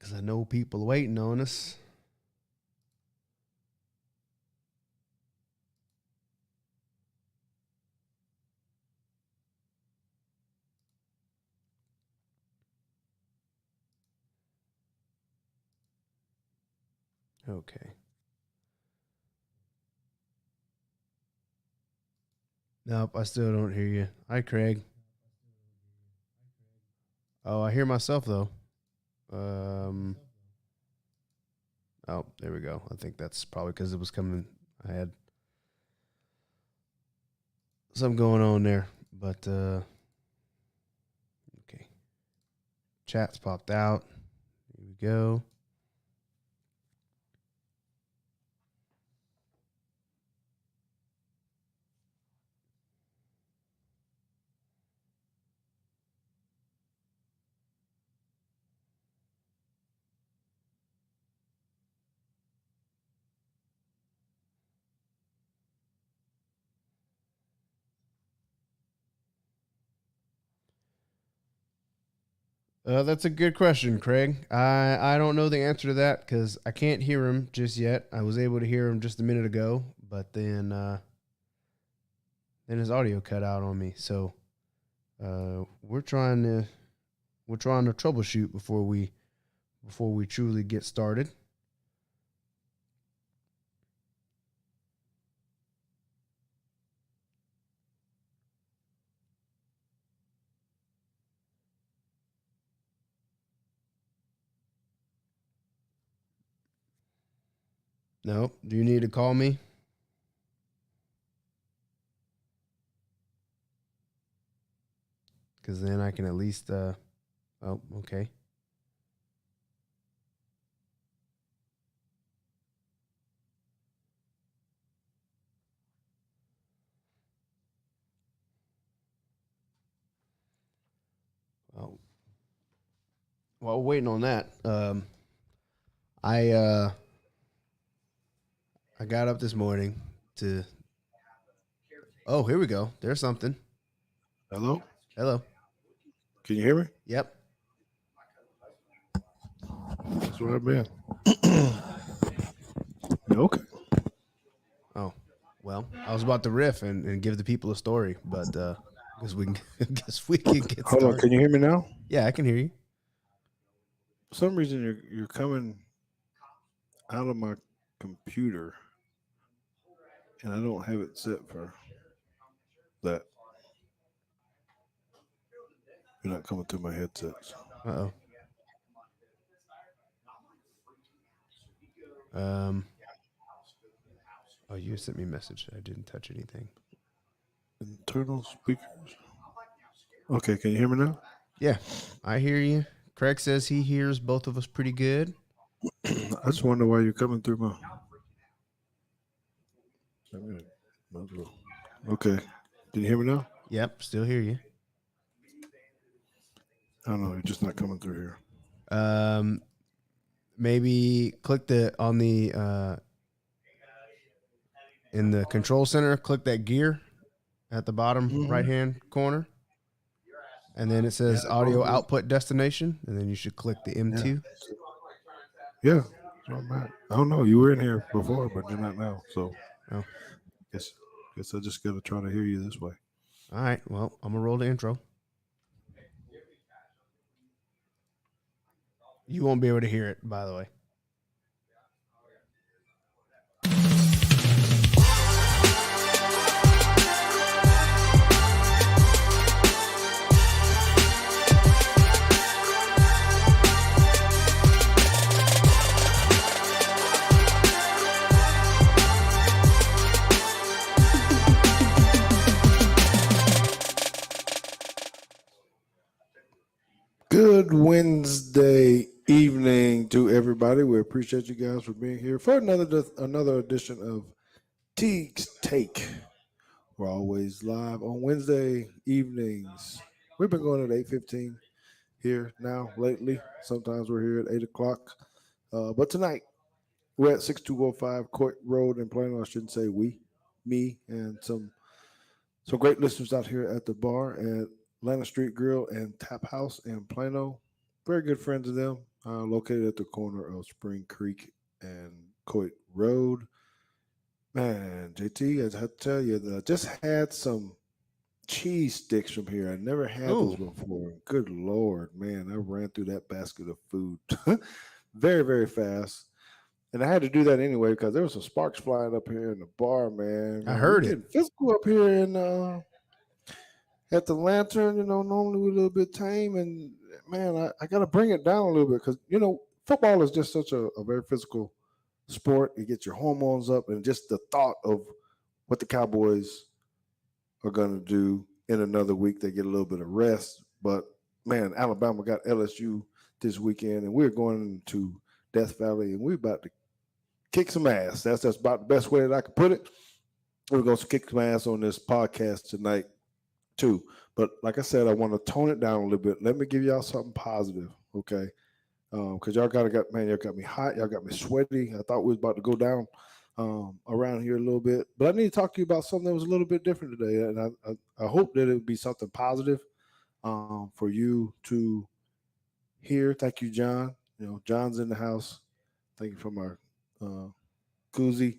because I know people waiting on us. Okay. Nope, I still don't hear you. Hi, Craig. Oh, I hear myself though. Oh, there we go. I think that's probably because it was coming. I had something going on there, but okay. Chat's popped out. Here we go. That's a good question, Craig. I don't know the answer to that because I can't hear him just yet. I was able to hear him just a minute ago, but then his audio cut out on me. So we're trying to troubleshoot before we truly get started. No, do you need to call me? Because then I can at least. Oh, okay. Well, while waiting on that, I got up this morning to. Oh, here we go. There's something. Hello? Hello. Can you hear me? Yep. That's where I've been. Okay. Oh, well, I was about to riff and give the people a story, but guess we can guess we can get Hold on. started. Can you hear me now? Yeah, I can hear you. For some reason, you're coming out of my computer, and I don't have it set for that. You're not coming through my headsets. Uh oh. Oh, you sent me a message. I didn't touch anything. Internal speakers. Okay. Can you hear me now? Yeah, I hear you. Craig says he hears both of us pretty good. I just wonder why you're coming through my. Okay. Can you hear me now? Yep, still hear you. I don't know. You're just not coming through here. Maybe click the on the in the control center. Click that gear at the bottom right hand corner, and then it says audio output destination, and then you should click the M2. Yeah. I don't know. You were in here before, but you're not now. So, Oh, guess I just gotta try to hear you this way. all right. Well, I'm gonna roll the intro. You won't be able to hear it, by the way. Good Wednesday evening to everybody. We appreciate you guys for being here for another edition of Teague's Take. We're always live on Wednesday evenings. We've been going at 8:15 here now lately. Sometimes we're here at 8 o'clock. But tonight we're at 6205 Court Road in Plano. I shouldn't say we, me, and some great listeners out here at the bar at Atlanta Street Grill and Tap House in Plano. very good friends of them, located at the corner of Spring Creek and Coit Road. Man, JT, I have to tell you, that I just had some cheese sticks from here. I never had those Oh, before. Good Lord, man, I ran through that basket of food very, very fast. And I had to do that anyway because there was some sparks flying up here in the bar, man. I We're heard it. getting physical up here in at the Lantern. Normally we're a little bit tame, and man, I got to bring it down a little bit because football is just such a very physical sport. It gets your hormones up, and just the thought of what the Cowboys are going to do in another week, they get a little bit of rest. But man, Alabama got LSU this weekend, and we're going to Death Valley, and we're about to kick some ass. That's about the best way that I can put it. We're going to kick some ass on this podcast tonight too. But like I said, I want to tone it down a little bit. Let me give y'all something positive, okay? Because y'all got me hot. Y'all got me sweaty. I thought we was about to go down around here a little bit. But I need to talk to you about something that was a little bit different today. And I hope that it would be something positive for you to hear. Thank you, John. John's in the house. Thank you from our koozie.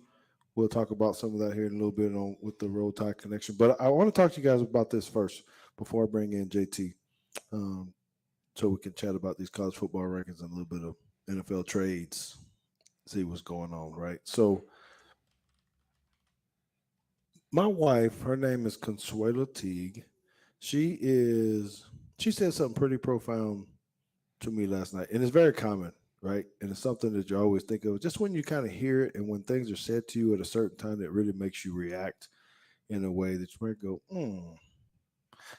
We'll talk about some of that here in a little bit on with the Roll Tide connection. But I want to talk to you guys about this first before I bring in JT, so we can chat about these college football rankings and a little bit of NFL trades, see what's going on, right? So my wife, her name is Consuelo Teague. She said something pretty profound to me last night, and it's very common, right? And it's something that you always think of just when you kind of hear it, and when things are said to you at a certain time, that really makes you react in a way that you might go, hmm.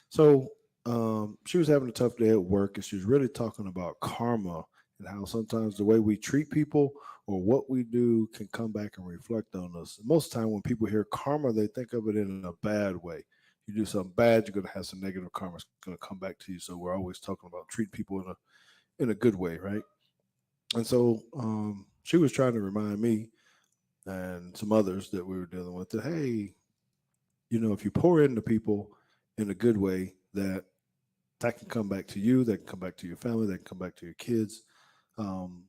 So she was having a tough day at work, and she was really talking about karma and how sometimes the way we treat people or what we do can come back and reflect on us. Most of the time, when people hear karma, they think of it in a bad way. You do something bad, you're going to have some negative karma. It's going to come back to you. So we're always talking about treat people in a good way, right? And so she was trying to remind me and some others that we were dealing with that, hey, if you pour into people in a good way, that can come back to you, that can come back to your family, that can come back to your kids um,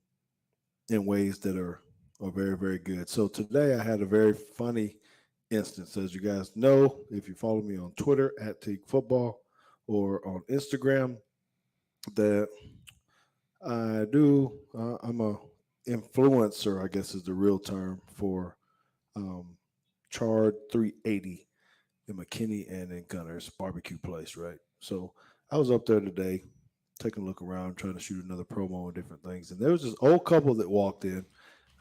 in ways that are very, very good. So today I had a very funny instance. As you guys know, if you follow me on Twitter at Teague Football or on Instagram, that I do. I'm a influencer, I guess is the real term for um, Charred 380 in McKinney and in Gunner's barbecue place, right? So I was up there today, taking a look around, trying to shoot another promo and different things. And there was this old couple that walked in,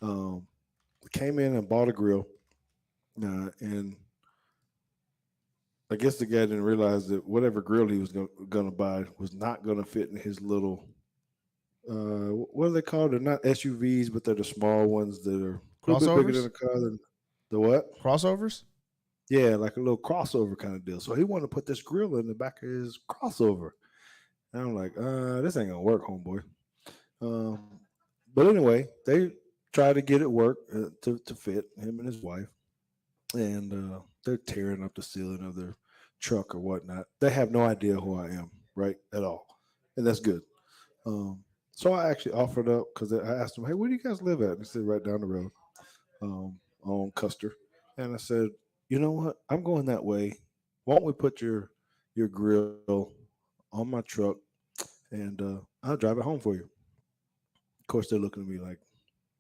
um, came in and bought a grill, and I guess the guy didn't realize that whatever grill he was going to buy was not going to fit in his little what are they called? They're not SUVs, but they're the small ones that are a little bit bigger than Crossovers? a car. Than the what? Crossovers? Yeah, like a little crossover kind of deal. So he wanted to put this grill in the back of his crossover. And I'm like, this ain't gonna work, homeboy. But anyway, they tried to get it work to fit him and his wife, and they're tearing up the ceiling of their truck or whatnot. They have no idea who I am, right, at all, and that's good. So I actually offered up because I asked them, "Hey, where do you guys live at?" And they said, "Right down the road, on Custer." And I said, "You know what? I'm going that way. Why don't we put your grill on my truck, and I'll drive it home for you?" Of course, they're looking at me like,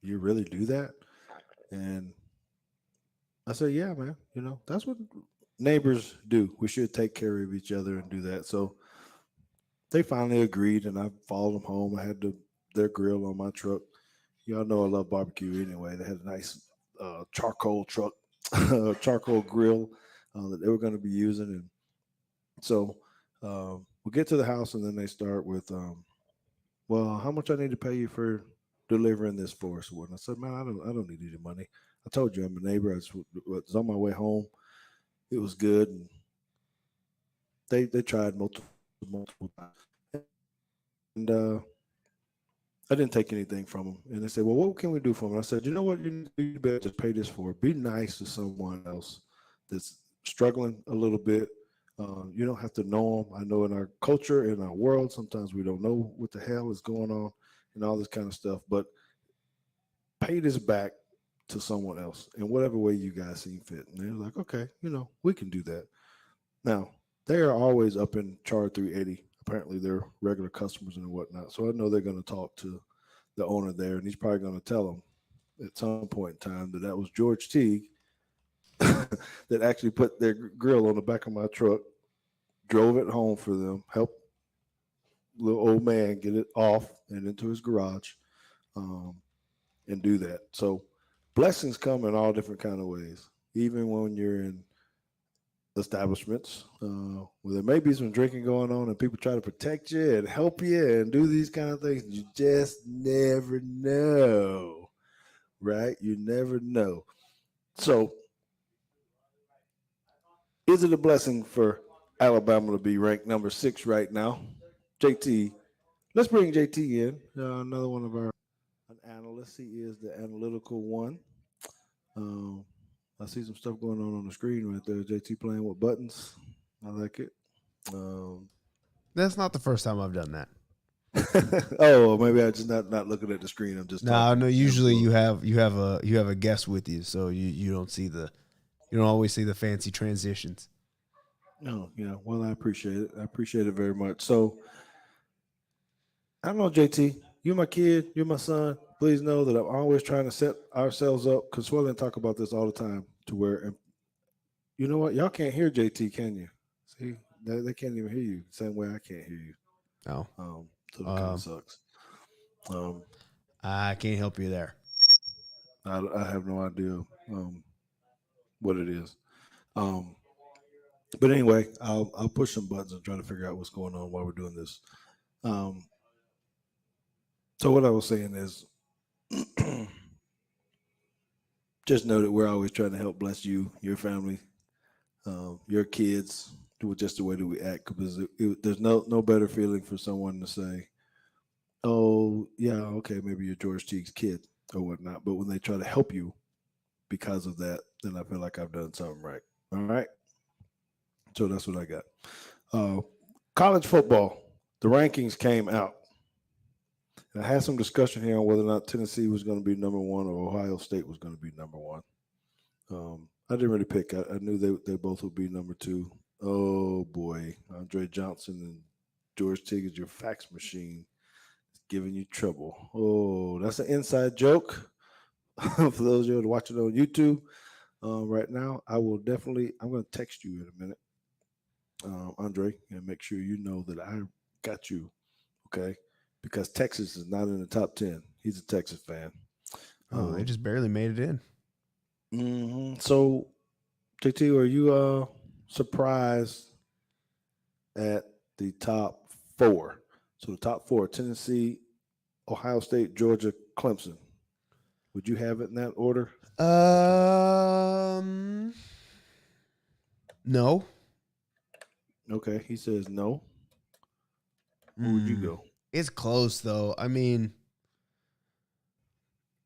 "You really do that?" And I said, "Yeah, man. That's what neighbors do. We should take care of each other and do that." So they finally agreed, and I followed them home. I had their grill on my truck. Y'all know I love barbecue anyway. They had a nice charcoal truck, charcoal grill that they were going to be using. And so we get to the house, and then they start with, well, how much I need to pay you for delivering this for us? And I said, man, I don't need any money. I told you I'm a neighbor. I was on my way home. It was good, and they tried multiple times, and I didn't take anything from them. And they said, well, what can we do for them? I said, you know what? You better just pay this for. Be nice to someone else that's struggling a little bit. You don't have to know them. I know in our culture, in our world, sometimes we don't know what the hell is going on and all this kind of stuff. But pay this back to someone else in whatever way you guys seem fit. And they're like, okay, we can do that. Now, they are always up in chart 380. Apparently, they're regular customers and whatnot. So I know they're going to talk to the owner there, and he's probably going to tell them at some point in time that was George Teague that actually put their grill on the back of my truck, drove it home for them, helped little old man get it off and into his garage, um, and do that. So blessings come in all different kind of ways, even when you're in establishments where there may be some drinking going on and people try to protect you and help you and do these kind of things. You just never know, right? You never know. So is it a blessing for Alabama to be ranked number 6 right now? JT, let's bring JT in, another one of our analysts. He is the analytical one. Um, I see some stuff going on the screen right there. JT playing with buttons. I like it. That's not the first time I've done that. Oh, maybe I'm just not looking at the screen. I'm just talking. No. Usually you have a guest with you, so you don't always see the fancy transitions. Oh, yeah. Well, I appreciate it. I appreciate it very much. So, I don't know, JT. You're my kid. You're my son. Please know that I'm always trying to set ourselves up because Swell and talk about this all the time to where, and you know what? Y'all can't hear JT, can you? See, they can't even hear you the same way I can't hear you. Oh, So that kind of sucks. I can't help you there. I have no idea what it is. But anyway, I'll push some buttons and try to figure out what's going on while we're doing this. So what I was saying is, just know that we're always trying to help bless you, your family, your kids, with just the way that we act. Because there's no better feeling for someone to say, "Oh, yeah, okay, maybe you're George Teague's kid or whatnot," but when they try to help you because of that, then I feel like I've done something right. All right. So that's what I got. College football, the rankings came out. And I had some discussion here on whether or not Tennessee was going to be number 1 or Ohio State was going to be number 1. I didn't really pick. I knew they both would be number 2. Oh boy, Andre Johnson and George Teague is your fax machine. It's giving you trouble. Oh, that's an inside joke. For those of you watching on YouTube right now, I'm going to text you in a minute, Andre, and make sure you know that I got you. Okay, because Texas is not in the top 10. He's a Texas fan. Oh, they just barely made it in. So, JT, are you surprised at the top 4? So the top 4: Tennessee, Ohio State, Georgia, Clemson. Would you have it in that order? No. Okay, he says no. Where would you go? It's close though. I mean,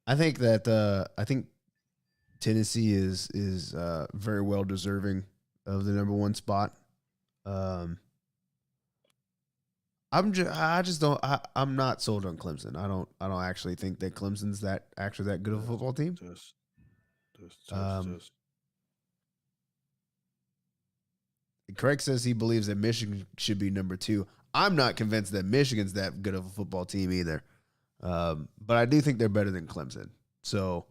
I think Tennessee is very well deserving of the number 1 spot. I'm not sold on Clemson. I don't actually think that Clemson's that good of a football team. Just. Craig says he believes that Michigan should be number 2. I'm not convinced that Michigan's that good of a football team either. But I do think they're better than Clemson. So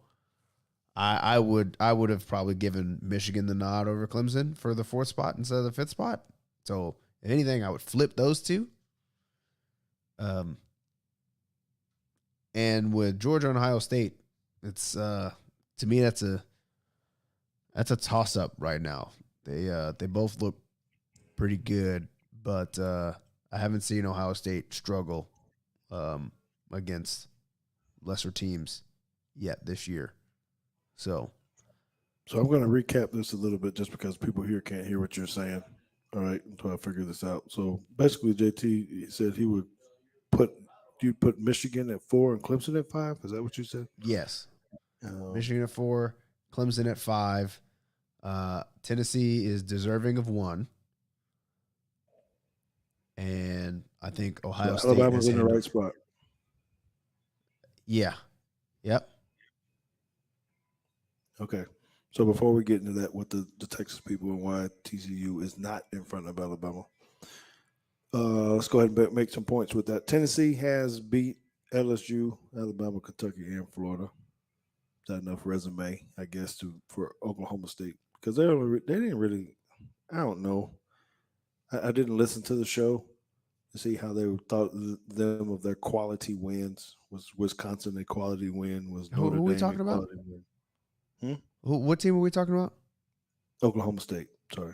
I would have probably given Michigan the nod over Clemson for the 4th spot instead of the 5th spot. So if anything, I would flip those two. And with Georgia and Ohio State, it's to me that's a toss up right now. They both look pretty good, but I haven't seen Ohio State struggle against lesser teams yet this year. So I'm going to recap this a little bit just because people here can't hear what you're saying. All right, until I figure this out. So basically, JT said you'd put Michigan at 4 and Clemson at 5. Is that what you said? Yes. Michigan at 4, Clemson at 5. Tennessee is deserving of 1. and I think Ohio So State Alabama's has in the handled. right spot. Yeah. Yep. Okay. So before we get into that with the Texas people and why TCU is not in front of Alabama, let's go ahead and make some points with that. Tennessee has beat LSU, Alabama, Kentucky, and Florida. Is that enough resume, I guess, for Oklahoma State? Because they didn't really. I don't know. I didn't listen to the show to see how they thought them of their quality wins. Was Wisconsin a quality win? Was Who Notre are we Dame a talking about? quality win? Hmm? What team are we talking about? Oklahoma State. Sorry.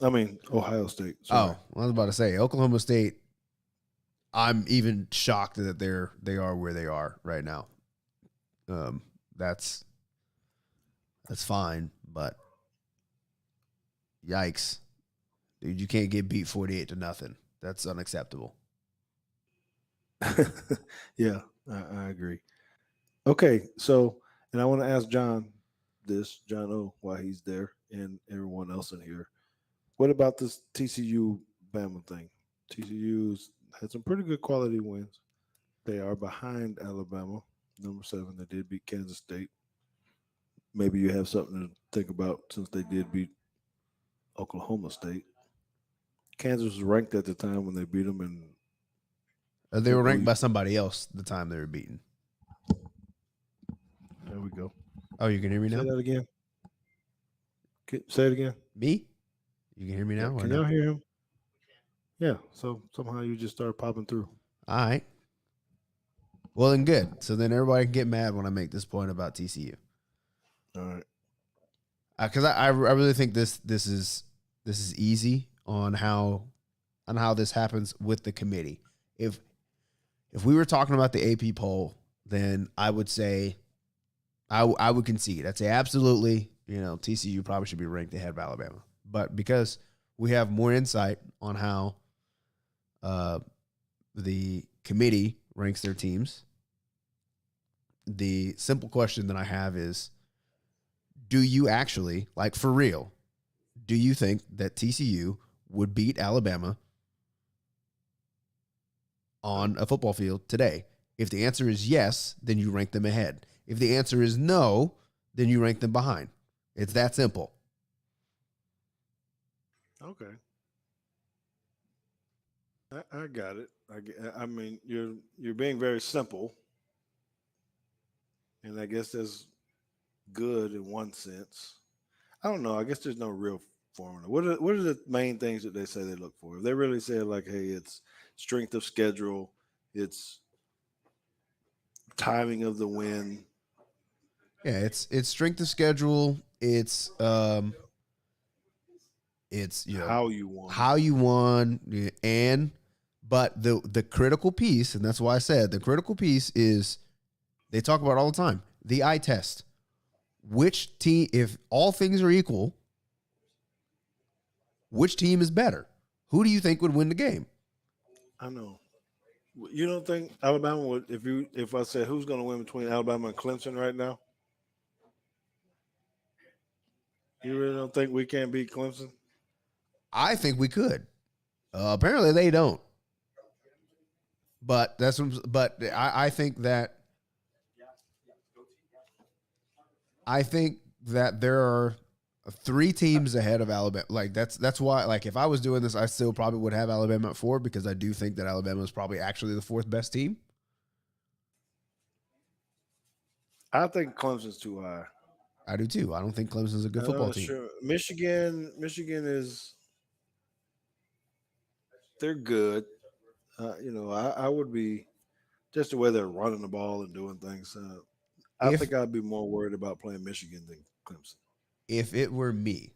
I mean Ohio State. Sorry. Oh, I was about to say Oklahoma State. I'm even shocked that they are where they are right now. Um, that's fine, but yikes, dude, you can't get beat 48-0. That's unacceptable. Yeah, I agree. Okay, so and I want to ask John John O, why he's there, and everyone else in here. What about this TCU Bama thing? TCU's had some pretty good quality wins. They are behind Alabama, number 7. They did beat Kansas State. Maybe you have something to think about since they did beat Oklahoma State. Kansas was ranked at the time when they beat them, and They were ranked by somebody else the time they were beaten. there we go. Oh, you can hear me now? Say that again. Say it again. Me? You can hear me now? Can y'all hear him? Yeah. So somehow you just started popping through. All right. Well, then good. So then everybody can get mad when I make this point about TCU. All right. Because I really think this is easy on how this happens with the committee. If we were talking about the AP poll, then I would say I would concede. I'd say absolutely, TCU probably should be ranked ahead of Alabama. But because we have more insight on how the committee ranks their teams, the simple question that I have is, do you actually, like for real, do you think that TCU would beat Alabama on a football field today? If the answer is yes, then you rank them ahead. If the answer is no, then you rank them behind. It's that simple. Okay. I got it. I mean, you're being very simple, and I guess that's good in one sense. I don't know. I guess there's no real formula. What are the main things that they say they look for? If they really say like, hey, it's strength of schedule, it's timing of the win. Yeah, it's strength of schedule. It's how you won, but the critical piece, and that's why I said the critical piece is they talk about all the time, the eye test. Which team, if all things are equal, which team is better? Who do you think would win the game? I know. You don't think Alabama would if I said who's going to win between Alabama and Clemson right now? You really don't think we can't beat Clemson? I think we could. Apparently they don't. But I think that there are 3 teams ahead of Alabama. Like that's why, like, if I was doing this, I still probably would have Alabama at 4 because I do think that Alabama is probably actually the 4th best team. I think Clemson's too high. I do too. I don't think Clemson's a good football team. Sure. Michigan is they're good. I would be just the way they're running the ball and doing things. I think I'd be more worried about playing Michigan than Clemson. If it were me,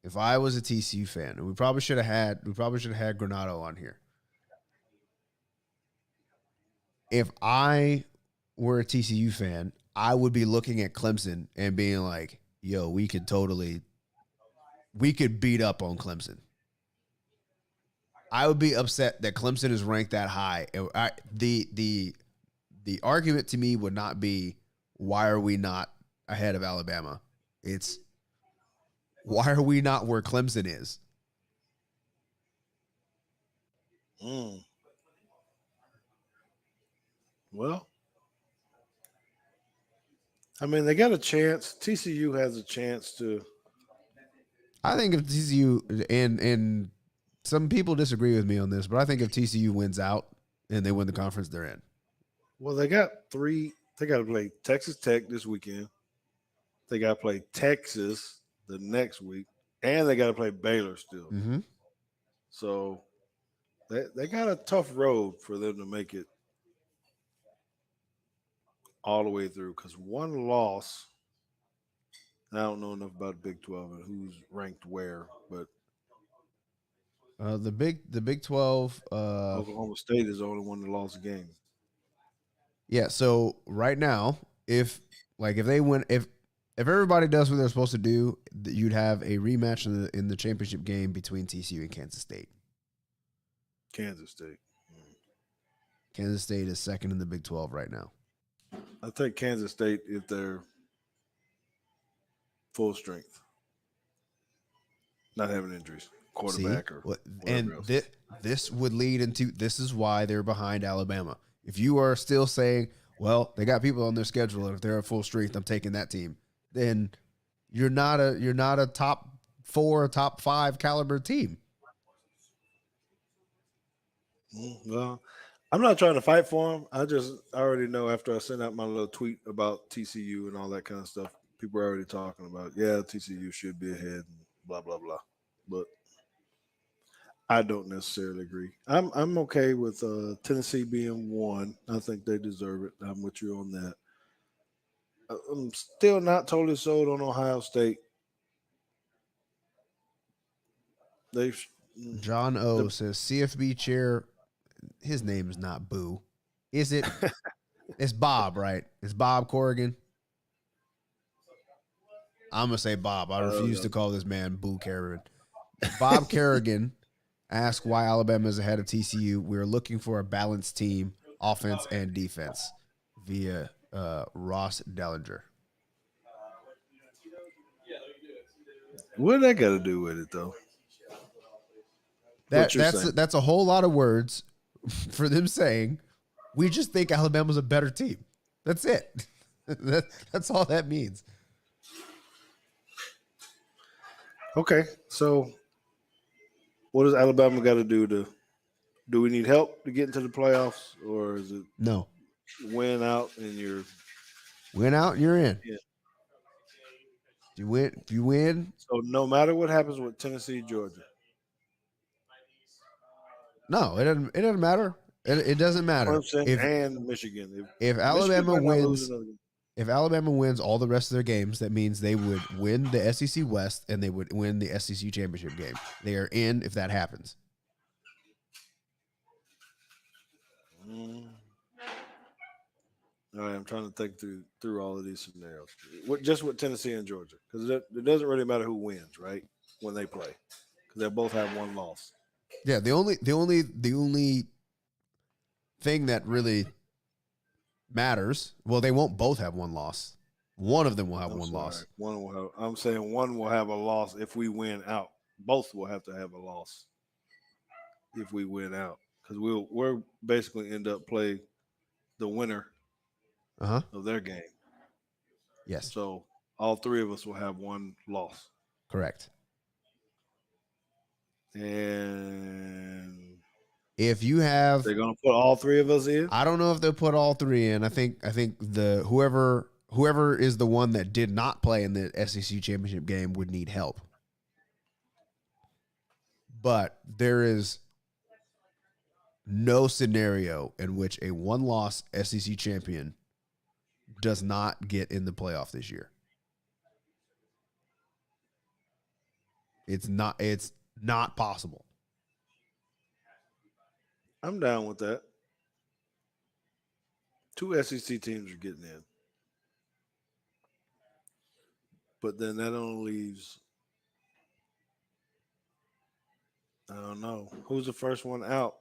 if I was a TCU fan, and we probably should have had Granado on here. If I were a TCU fan, I would be looking at Clemson and being like, yo, we could beat up on Clemson. I would be upset that Clemson is ranked that high. The argument to me would not be, why are we not ahead of Alabama? It's, why are we not where Clemson is? Mm. Well, I mean, they got a chance. TCU has a chance to. I think if TCU and some people disagree with me on this, but I think if TCU wins out and they win the conference, they're in. Well, they got three. They got to play Texas Tech this weekend. They got to play Texas the next week, and they got to play Baylor still. Mm-hmm. So they got a tough road for them to make it all the way through. Because one loss, I don't know enough about Big 12 and who's ranked where, but The Big 12. Oklahoma State is the only one that lost a game. Yeah. So right now, if they win, if everybody does what they're supposed to do, you'd have a rematch in the championship game between TCU and Kansas State. Kansas State. Kansas State is second in the Big 12 right now. I think Kansas State if they're full strength, not having injuries, quarterback or and else. This would lead into this is why they're behind Alabama. If you are still saying, well, they got people on their schedule, and if they're at full strength, I'm taking that team, then you're not a top 4, top 5 caliber team. Well, I'm not trying to fight for them. I already know after I sent out my little tweet about TCU and all that kind of stuff, people are already talking about, yeah, TCU should be ahead and blah, blah, blah. But I don't necessarily agree. I'm okay with Tennessee being 1. I think they deserve it. I'm with you on that. I'm still not totally sold on Ohio State. John O says CFB chair. His name is not Boo. Is it? It's Bob, right? It's Bob Corrigan. I'm gonna say Bob. I refuse to call this man Boo Kerrigan. Bob Kerrigan asked why Alabama is ahead of TCU. We're looking for a balanced team, offense and defense, via Ross Dellinger. What that got to do with it, though? That's a whole lot of words for them saying we just think Alabama's a better team. That's it. That's all that means. Okay, so what does Alabama got to do to? Do we need help to get into the playoffs, or is it no win out and you're in? Yeah. If you win. So no matter what happens with Tennessee, Georgia. No, it doesn't matter. It doesn't matter. And Michigan. If Alabama wins, all the rest of their games, that means they would win the SEC West and they would win the SEC championship game. They are in if that happens. All right, I'm trying to think through all of these scenarios. Just with Tennessee and Georgia, because it doesn't really matter who wins, right? When they play, because they both have one loss. Yeah, the only thing that really matters. Well, they won't both have one loss. One of them will have one loss. I'm saying one will have a loss if we win out. Both will have to have a loss if we win out, because we'll basically end up play the winner of their game. Yes. So all three of us will have one loss. Correct. And if you have, they're going to put all three of us in. I don't know if they'll put all three in. I think the whoever is the one that did not play in the SEC championship game would need help. But there is no scenario in which a one-loss SEC champion does not get in the playoff this year. It's not possible. I'm down with that. 2 SEC teams are getting in. But then that only leaves, I don't know. Who's the first one out?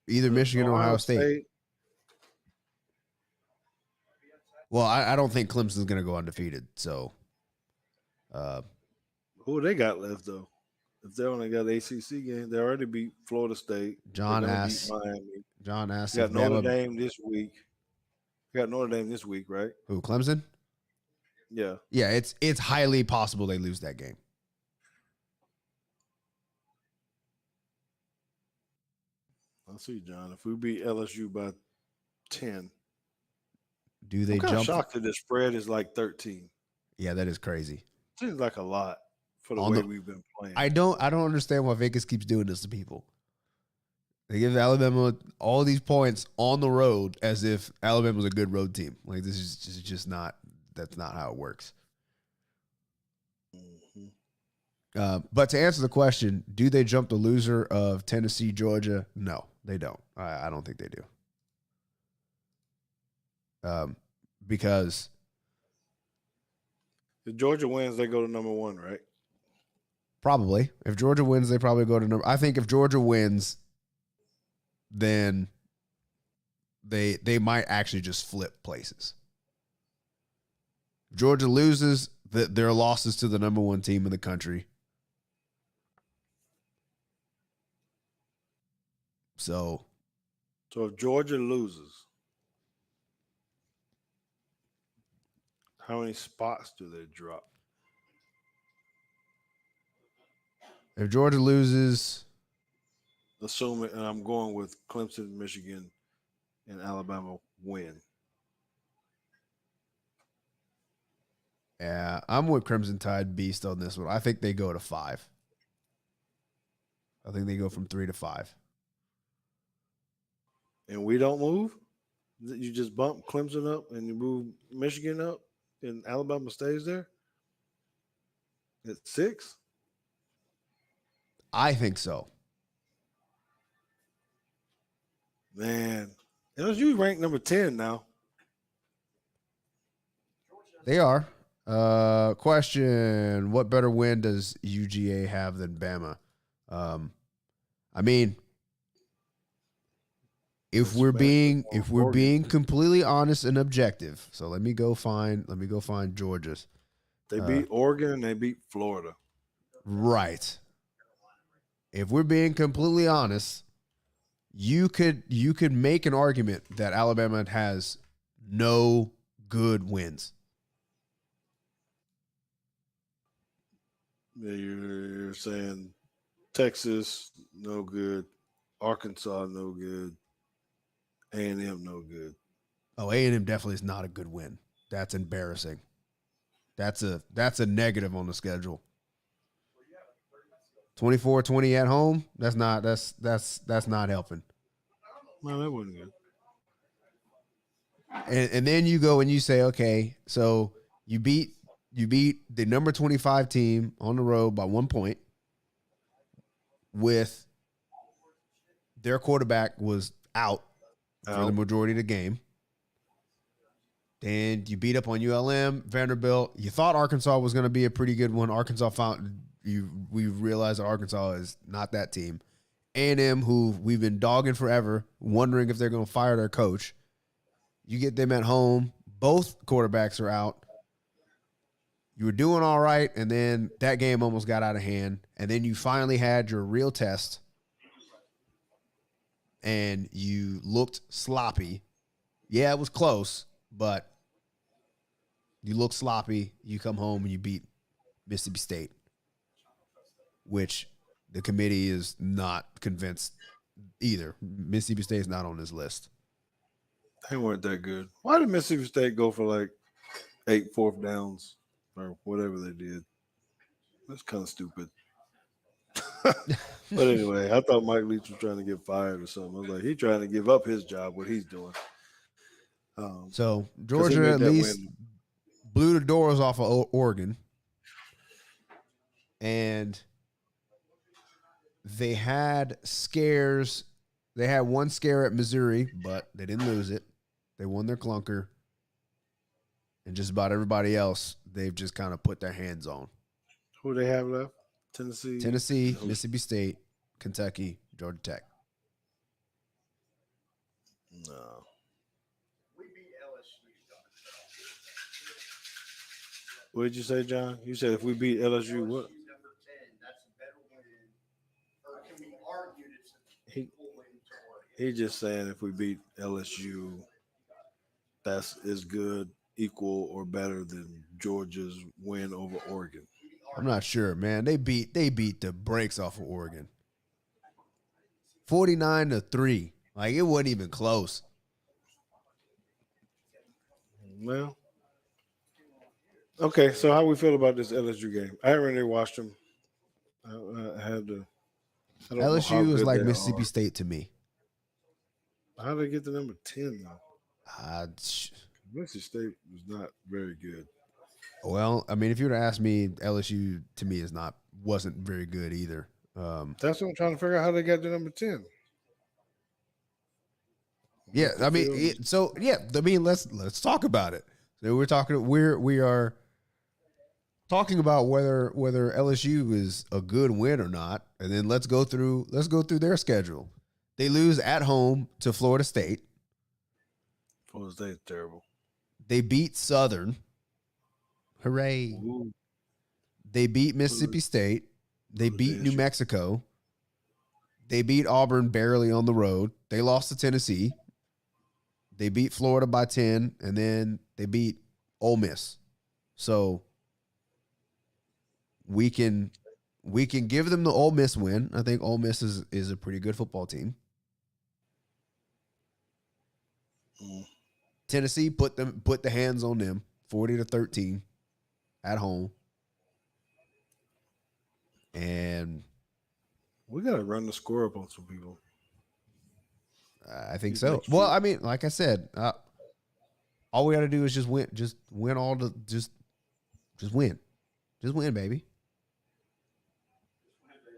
Either Michigan or Ohio State. Well, I don't think Clemson's going to go undefeated. So, who they got left though? If they only got ACC game, they already beat Florida State. They're John gonna beat asks. Miami. John asks You if got Notre Bama. Dame this week. You got Notre Dame this week, right? Who, Clemson? Yeah. Yeah, it's highly possible they lose that game. I see, John. If we beat LSU by 10, Do they I'm kind of jump? shocked that the spread is like 13. Yeah, that is crazy. Seems like a lot for the On way the, we've been playing. I don't understand why Vegas keeps doing this to people. They give Alabama all these points on the road as if Alabama was a good road team. Like, this is just not. That's not how it works. But to answer the question, do they jump the loser of Tennessee, Georgia? No, they don't. I don't think they do. Because if Georgia wins, they go to number 1, right? probably if Georgia wins, they probably go to number. I think if Georgia wins, then they might actually just flip places. If Georgia loses, their losses to the number 1 team in the country. So if Georgia loses, how many spots do they drop? if Georgia loses, Assuming, and I'm going with Clemson, Michigan, and Alabama win. yeah, I'm with Crimson Tide Beast on this one. I think they go to 5. I think they go from 3 to 5. And we don't move? You just bump Clemson up and you move Michigan up and Alabama stays there? At 6? I think so. Man, LSU ranked number 10 now. They are. Question: what better win does UGA have than Bama? I mean, if we're being completely honest and objective, so let me go find Georgia's. They beat Oregon and they beat Florida. Right. If we're being completely honest, you could make an argument that Alabama has no good wins. Yeah, you're saying Texas, no good. Arkansas, no good. A&M, no good. Oh, A&M definitely is not a good win. That's embarrassing. That's a negative on the schedule. 24-20 at home. That's not helping. No, that wasn't good. And then you go and you say, okay, so you beat the number 25 team on the road by 1 point with their quarterback was out for the majority of the game. Then you beat up on ULM, Vanderbilt. You thought Arkansas was going to be a pretty good one. We realized that Arkansas is not that team. A&M, who we've been dogging forever, wondering if they're going to fire their coach. You get them at home. Both quarterbacks are out. You were doing all right, and then that game almost got out of hand. And then you finally had your real test, and you looked sloppy. Yeah, it was close, but you look sloppy. You come home and you beat Mississippi State, which the committee is not convinced either. Mississippi State is not on this list. They weren't that good. Why did Mississippi State go for like 8 fourth downs or whatever they did? That's kind of stupid. But anyway, I thought Mike Leach was trying to get fired or something. I was like, he's trying to give up his job, what he's doing. So Georgia at least blew the doors off of Oregon. And they had scares. They had one scare at Missouri, but they didn't lose it. They won their clunker. And just about everybody else, they've just kind of put their hands on. Who they have left? Tennessee, Mississippi State, Kentucky, Georgia Tech. No. What did you say, John? You said if we beat LSU, what? He's just saying if we beat LSU, that's as good, equal, or better than Georgia's win over Oregon. I'm not sure, man. They beat the brakes off of Oregon. 49-3. Like it wasn't even close. Well, okay. So how we feel about this LSU game? I haven't really watched them. I had to. I don't know how LSU is good like they Mississippi are. State to me. How did they get to number 10 though? Uh, Mississippi State was not very good. well, I mean, if you were to ask me, LSU to me is not wasn't very good either. That's what I'm trying to figure out how they got to number 10. Yeah, Off the I mean, field. so yeah, I mean, let's talk about it. So we are talking about whether LSU is a good win or not, and then let's go through their schedule. They lose at home to Florida State. Florida State's terrible. They beat Southern. Hooray! Ooh, They beat Mississippi State. They beat New LSU. Mexico. They beat Auburn barely on the road. They lost to Tennessee. They beat Florida by 10, and then they beat Ole Miss. So we can give them the Ole Miss win. I think Ole Miss is a pretty good football team. Mm. Tennessee put the hands on them 40-13 at home. And We got to run the score up on some people. I think These so. next Well, few. I mean, like I said, all we got to do is just win. Just win just win. Just win, baby.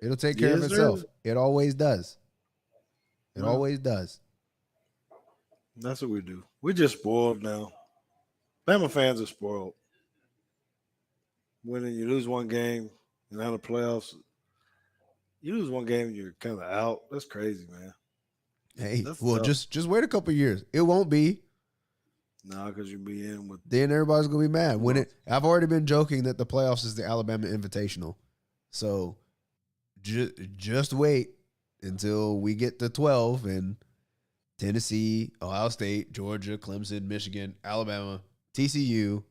It'll take care of Yes, sir. itself. It always does. It Well, always does. that's what we do. We're just spoiled now. Bama fans are spoiled. When you lose one game and out of the playoffs, you lose one game and you're kind of out. That's crazy, man. Hey, That's well, tough. just wait a couple years. It won't be. Nah, because you be in with Then everybody's gonna be mad. When well, it, I've already been joking that the playoffs is the Alabama Invitational. So just wait until we get to 12 and Tennessee, Ohio State, Georgia, Clemson, Michigan, Alabama, TCU.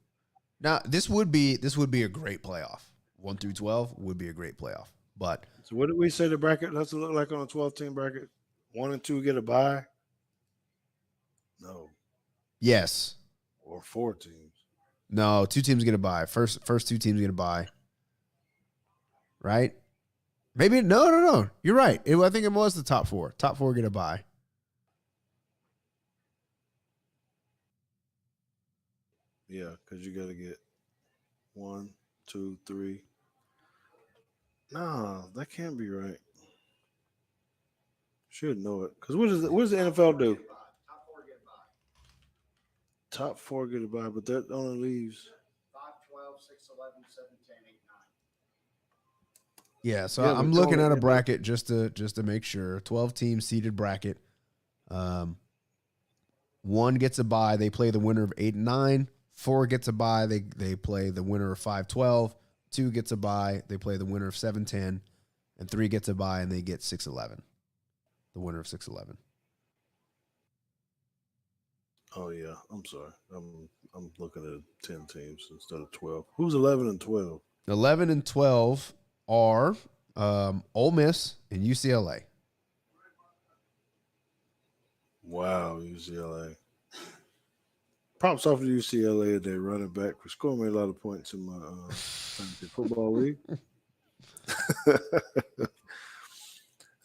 Now this would be a great playoff. 1 through 12 would be a great playoff. But So what did we say the bracket has to look like on a 12-team bracket? 1 and 2 get a bye? No. yes, Or 4 teams. no, two teams get a bye. First two teams get a bye. Right? Maybe no. You're right. I think it was the top four. Top four get a bye. Yeah, because you got to get 1, 2, 3. Nah, that can't be right. Should know it. Because what does the NFL do? Top 4 get a bye, but that only leaves. Yeah, so Yeah, I'm but looking only at a end up. bracket just to make sure. 12 team seeded bracket. Um, one gets a bye. They play the winner of 8 and 9. Four gets a bye. They play the winner of 5-12. Two gets a bye. They play the winner of 7-10. And three gets a bye and they get 6-11. The winner of 6-11. Oh yeah, I'm sorry. I'm looking at 10 teams instead of 12. Who's 11 and 12? 11 and 12 are Ole Miss and UCLA. Wow, UCLA. Props off to UCLA. They running back for scoring me a lot of points in my fantasy football league.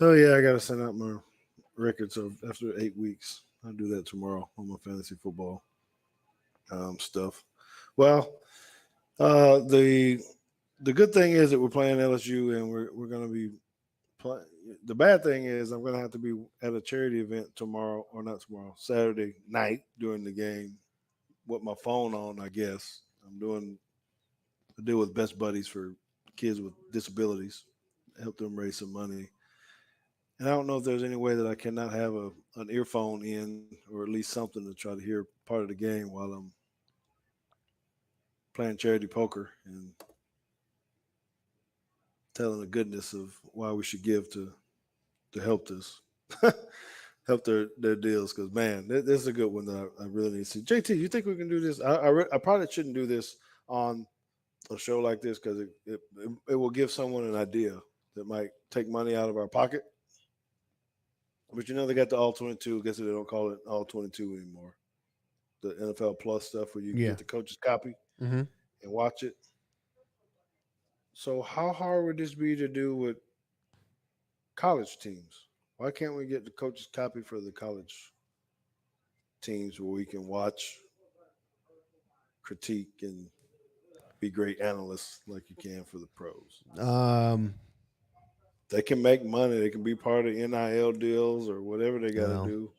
Oh yeah, I gotta send out my records of after 8 weeks. I'll do that tomorrow on my fantasy football stuff. Well, the good thing is that we're playing LSU and we're gonna be playing. The bad thing is I'm gonna have to be at a charity event tomorrow or not tomorrow, Saturday night during the game with my phone on. I guess I'm doing a deal with Best Buddies for kids with disabilities, help them raise some money. And I don't know if there's any way that I cannot have an earphone in or at least something to try to hear part of the game while I'm playing charity poker and telling the goodness of why we should give to help this. help their deals because man, this is a good one that I really need to see. JT, you think we can do this? I probably shouldn't do this on a show like this because it will give someone an idea that might take money out of our pocket. But they got the all 22. I guess they don't call it all 22 anymore. The NFL Plus stuff where you can Yeah. get the coach's copy Mm-hmm. and watch it. So how hard would this be to do with college teams? Why can't we get the coach's copy for the college teams where we can watch, critique, and be great analysts like you can for the pros? Um. They can make money. They can be part of NIL deals or whatever they got to Well. do.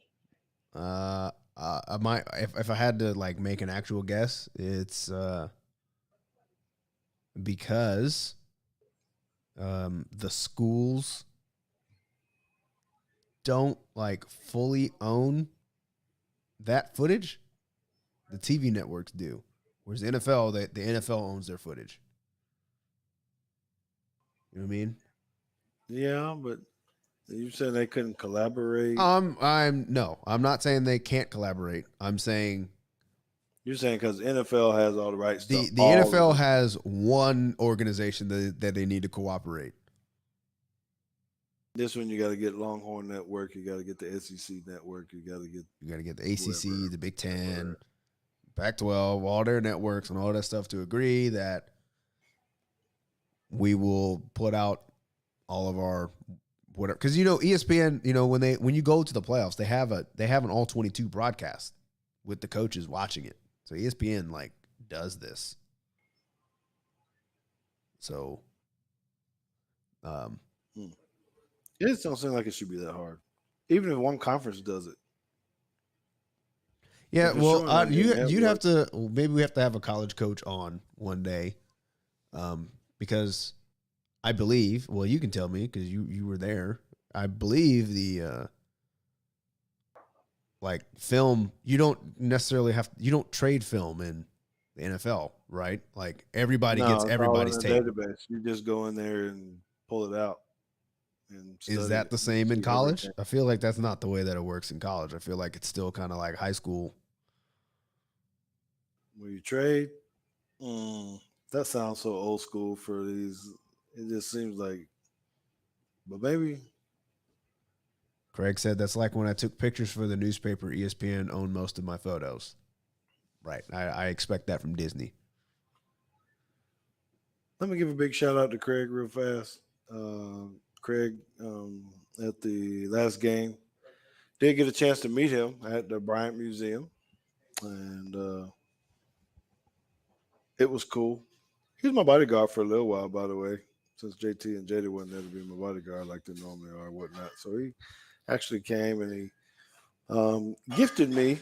I might if I had to like make an actual guess, it's because the schools don't like fully own that footage. The TV networks do, whereas the NFL, the NFL owns their footage. You know what I mean? Yeah, but you said they couldn't collaborate. I'm not saying they can't collaborate. I'm saying You're saying because NFL has all the rights to the all of NFL it. has one organization that they need to cooperate. This one you got to get Longhorn Network. You got to get the SEC Network. You got to get You got to get the ACC, whoever. the Big Ten, Pac-12, all their networks and all that stuff to agree that we will put out all of our whatever. Because ESPN, when you go to the playoffs, they have an all 22 broadcast with the coaches watching it. So ESPN like does this. So, Hmm. It just don't seem like it should be that hard. Even if one conference does it. yeah. If it's Well, showing on your you'd have network, to maybe we have to have a college coach on one day, because I believe. Well, you can tell me because you were there. I believe the like film. You don't trade film in the NFL, right? Like everybody gets no, it's all in everybody's a tape. database. You just go in there and pull it out and Is study that it. the You can same in see college? everything. I feel like that's not the way that it works in college. I feel like it's still kind of like high school. When you trade, mm, that sounds so old school for these. It just seems like, but maybe Craig said that's like when I took pictures for the newspaper. ESPN owned most of my photos. Right. I expect that from Disney. let me give a big shout out to Craig real fast. Craig, at the last game, did get a chance to meet him at the Bryant Museum, and it was cool. He was my bodyguard for a little while, by the way, since JT and JD wasn't there to be my bodyguard like they normally are, and whatnot. So he actually came and he gifted me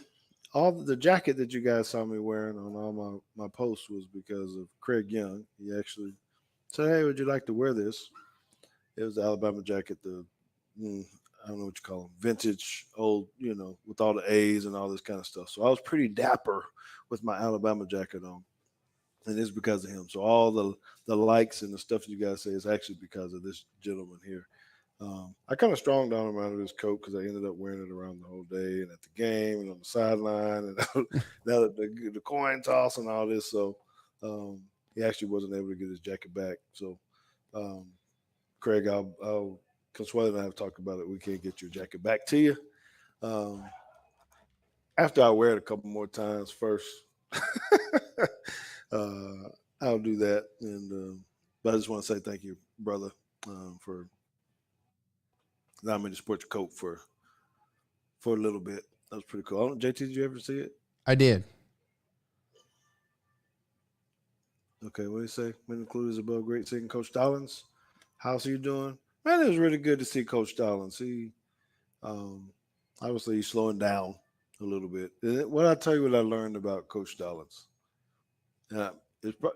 all the jacket that you guys saw me wearing on all my posts was because of Craig Young. He actually said, "Hey, would you like to wear this?" It was the Alabama jacket, mm, I don't know what you call them, vintage, old, with all the A's and all this kind of stuff. So I was pretty dapper with my Alabama jacket on, and it's because of him. So all the likes and the stuff you guys say is actually because of this gentleman here. I kind of strong down him out of his coat because I ended up wearing it around the whole day and at the game and on the sideline and now the coin toss and all this. So he actually wasn't able to get his jacket back. So um, Craig, I'll Consuelo and I have talked about it. We can't get your jacket back to you. Um, after I wear it a couple more times first, uh, I'll do that. And but I just want to say thank you, brother, for allowing me to sport your coat for a little bit. That was pretty cool. JT, did you ever see it? I did. Okay, what do you say? Men included is above great seeing Coach Stallings. How's he doing? Man, it was really good to see Coach Stallings. Um, obviously he's slowing down a little bit. What I tell you, what I learned about Coach Stallings, and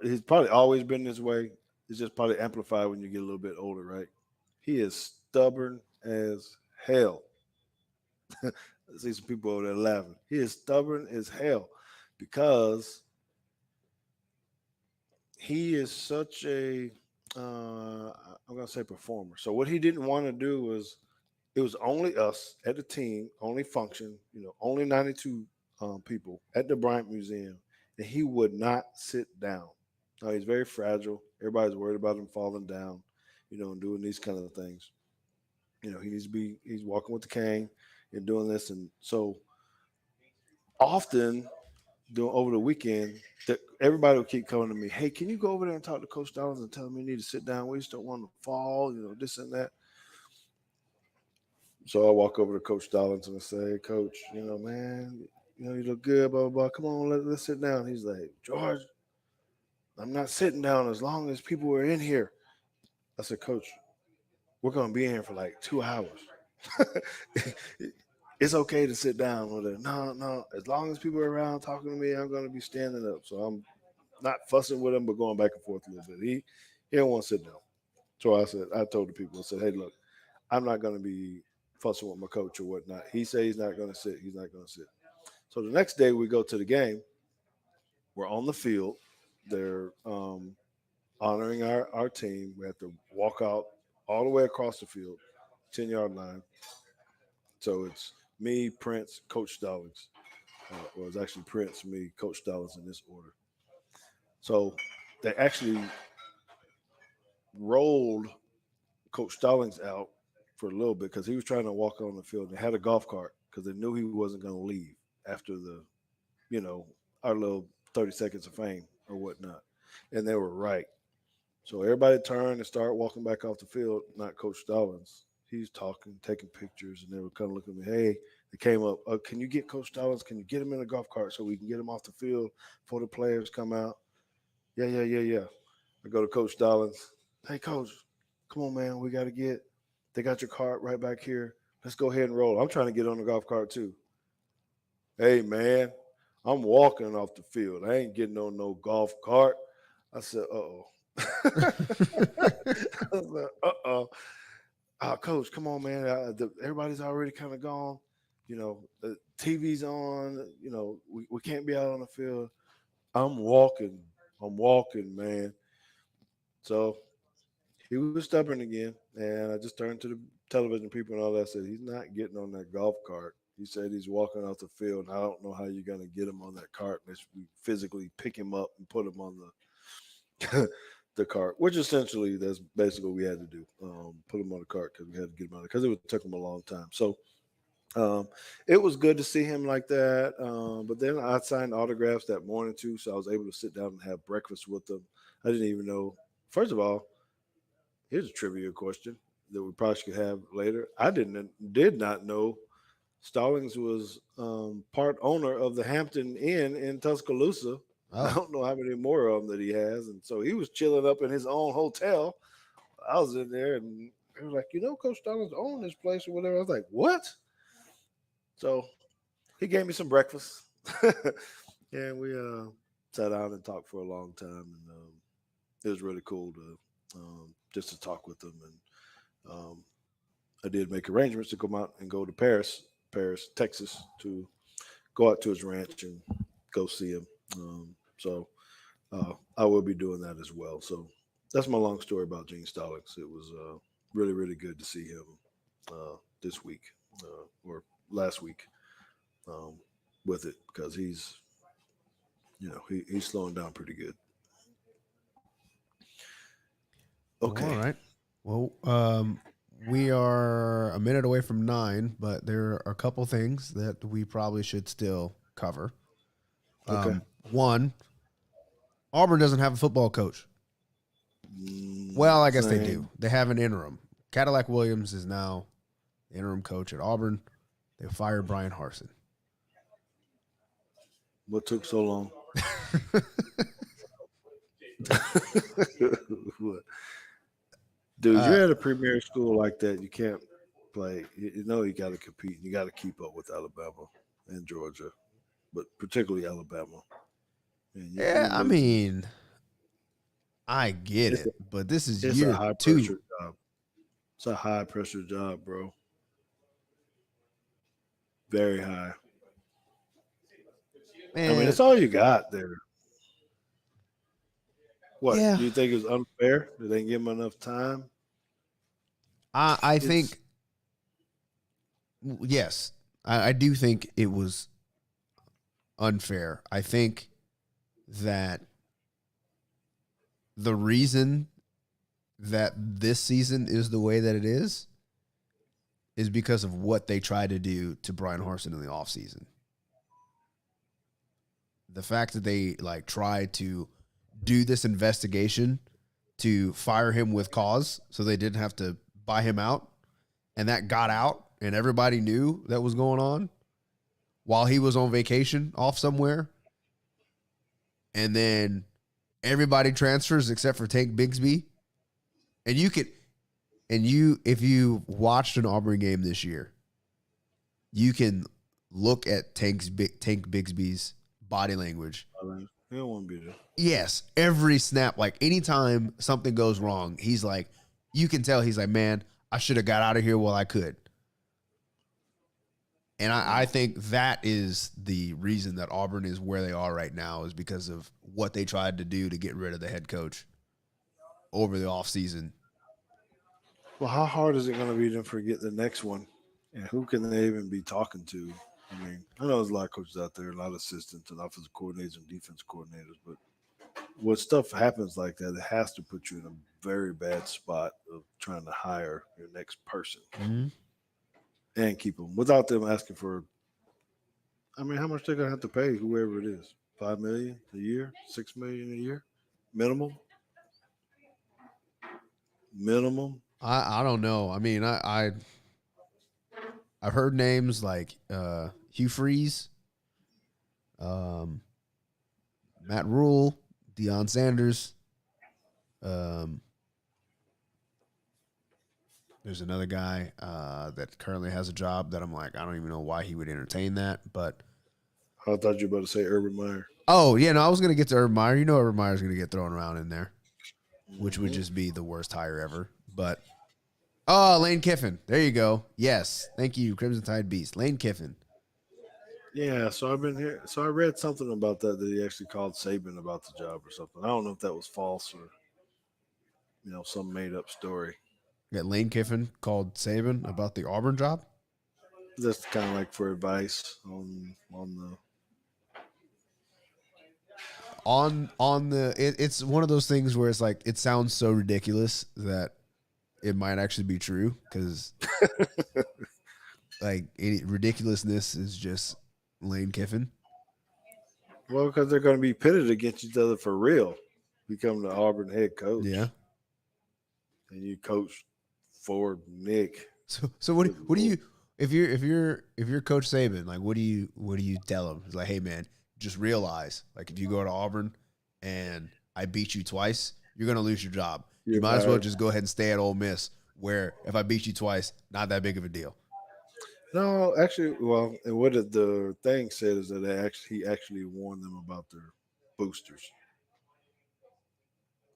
he's probably always been this way. It's just probably amplified when you get a little bit older, right? He is stubborn as hell. I see some people over there laughing. He is stubborn as hell because he is such a I'm gonna say performer. So what he didn't want to do was It was only us at the team, only function, only 92 people at the Bryant Museum, and he would not sit down. Now, he's very fragile. Everybody's worried about him falling down, and doing these kind of things. He needs to be, he's walking with the cane and doing this. And so often doing over the weekend, that everybody will keep coming to me, hey, can you go over there and talk to Coach Dollars and tell him he need to sit down? We just don't want to fall, this and that. So I walk over to Coach Dollars and I say, Coach, man, you look good, blah, blah, blah. Come on, let's sit down. He's like, George, I'm not sitting down as long as people are in here. I said, Coach, we're going to be in here for like 2 hours. It's okay to sit down with it. No, no. As long as people are around talking to me, I'm going to be standing up. So I'm not fussing with him, but going back and forth a little bit. He don't want to sit down. So I told the people, I said, hey, look, I'm not going to be fussing with my coach or whatnot. He said he's not going to sit. He's not going to sit. So the next day we go to the game. We're on the field. They're honoring our team. We have to walk out all the way across the field, 10-yard line. So it's me, Prince, Coach Stallings. Well, it's actually Prince, me, Coach Stallings in this order. So they actually rolled Coach Stallings out for a little bit because he was trying to walk on the field. They had a golf cart because they knew he wasn't going to leave after you know, our little 30 seconds of fame or whatnot. And they were right. So everybody turned and started walking back off the field, not Coach Stallings. He's talking, taking pictures, and they were kind of looking at me. Hey, they came up. Can you get Coach Stallings? Can you get him in a golf cart so we can get him off the field before the players come out? Yeah, yeah, yeah, yeah. I go to Coach Stallings. Hey, Coach, come on, man. We got to get. They got your cart right back here. Let's go ahead and roll. I'm trying to get on the golf cart too. Hey, man, I'm walking off the field. I ain't getting on no golf cart. I said, uh-oh. I was like, uh-oh. Coach, come on, man. Everybody's already kind of gone. The TV's on. We can't be out on the field. I'm walking. I'm walking, man. So he was stubborn again. And I just turned to the television people and all that. Said, he's not getting on that golf cart. He said he's walking off the field. And I don't know how you're going to get him on that cart unless we physically pick him up and put him on the cart, which essentially that's basically what we had to do. Put him on the cart because we had to get him out because it took him a long time. So it was good to see him like that. But then I signed autographs that morning too, so I was able to sit down and have breakfast with them. I didn't even know. First of all, here's a trivia question that we probably should have later. I did not know Stallings was part owner of the Hampton Inn in Tuscaloosa. I Oh, don't know how many more of them that he has, and so he was chilling up in his own hotel. I was in there, and he was like, Coach Stallings owned this place or whatever. I was like, what? So he gave me some breakfast, and we sat down and talked for a long time, and it was really cool to just to talk with him. And I did make arrangements to come out and go to Paris, Texas, to go out to his ranch and go see him. So I will be doing that as well. So that's my long story about Gene Stallings. It was really, really good to see him this week or last week um, with it because he's slowing down pretty good. well, all Okay, right. Well, we are a minute away from 9, but there are a couple things that we probably should still cover. okay. One, Auburn doesn't have a football coach. Well, I guess they do. Same. They have an interim. Cadillac Williams is now the interim coach at Auburn. They fired Bryan Harsin. What took so long? Dude, uh, you're at a premier school like that. You can't play. You know you got to compete. You got to keep up with Alabama and Georgia, but particularly Alabama. And yeah, you're I losing. mean, I get It's a, it, but this is it's a year high 2. pressure job. It's a high pressure job, bro. Very high. I mean, Man, it's all you got there. What yeah, do you think it was unfair? Did they give him enough time? I It's think Yes, I do think it was unfair. I think that the reason that this season is the way that it is because of what they tried to do to Bryan Harsin in the offseason. The fact that they like tried to do this investigation to fire him with cause so they didn't have to buy him out, and that got out and everybody knew that was going on while he was on vacation off somewhere, and then everybody transfers except for Tank Bigsby. And if you watched an Auburn game this year, you can look at Tank Bigsby's body language. He don't want to be there. Yes, every snap, like anytime something goes wrong, he's like, you can tell he's like, man, I should have got out of here while I could. And I think that is the reason that Auburn is where they are right now, is because of what they tried to do to get rid of the head coach over the offseason. Well, how hard is it going to be to forget the next one? And who can they even be talking to? I mean, I know there's a lot of coaches out there, a lot of assistants and offensive coordinators and defense coordinators, but when stuff happens like that, it has to put you in a very bad spot of trying to hire your next person and keep them without them asking for. I mean, how much they're going to have to pay whoever it is? $5 million a year, $6 million a year, minimum. I don't know. I mean, I've heard names like Hugh Freeze, Matt Rule, Deion Sanders. There's another guy that currently has a job that I'm like, I don't even know why he would entertain that. But I thought you were about to say Urban Meyer. Oh, yeah, no, I was going to get to Urban Meyer. You know Urban Meyer's going to get thrown around in there, which would just be the worst hire ever. But, Lane Kiffin. There you go. Yes. Thank you, Crimson Tide Beast. Lane Kiffin. Yeah, so I've been here. So I read something about that he actually called Saban about the job or something. I don't know if that was false or, some made up story. Yeah, Lane Kiffin called Saban about the Auburn job. That's kind of like for advice on the. It's one of those things where it's like it sounds so ridiculous that it might actually be true, because like any ridiculousness is just Lane Kiffin. Well, because they're going to be pitted against each other for real. Become the Auburn head coach. Yeah. And you coach for Nick. So what do you if you're Coach Saban, like what do you tell him? It's like, hey man, just realize, like, if you go to Auburn and I beat you twice, you're gonna lose your job. You might as well just go ahead and stay at Ole Miss, where if I beat you twice, not that big of a deal. No, actually, well, and what the thing said is that he actually warned them about their boosters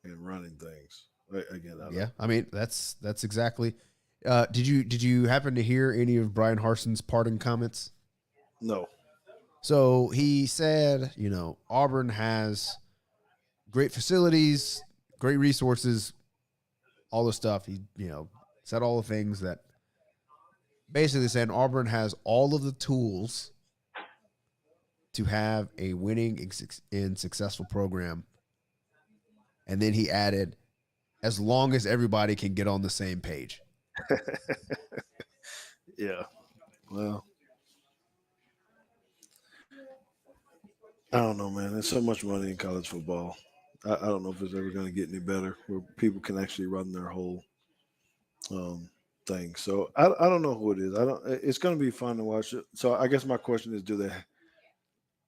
and running things. Again, I mean that's exactly. Did you happen to hear any of Bryan Harsin's parting comments? No. So he said, Auburn has great facilities, great resources, all the stuff. He, said all the things that basically saying Auburn has all of the tools to have a winning and successful program. And then he added, as long as everybody can get on the same page. Yeah. Well, I don't know, man. There's so much money in college football. I don't know if it's ever going to get any better where people can actually run their whole thing. So I don't know who it is. It's going to be fun to watch it. So I guess my question is,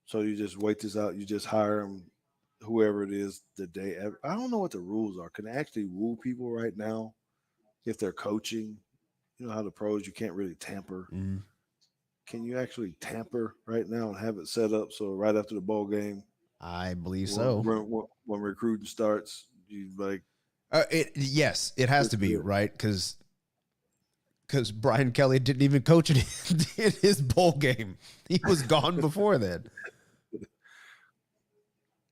so you just wait this out? You just hire them, whoever it is, the day ever? I don't know what the rules are. Can they actually woo people right now if they're coaching? You know how the pros, you can't really tamper. Mm-hmm. Can you actually tamper right now and have it set up so right after the bowl game? I believe so. When recruiting starts, you like. Yes, it has to be, right? Because Brian Kelly didn't even coach in his bowl game. He was gone before then.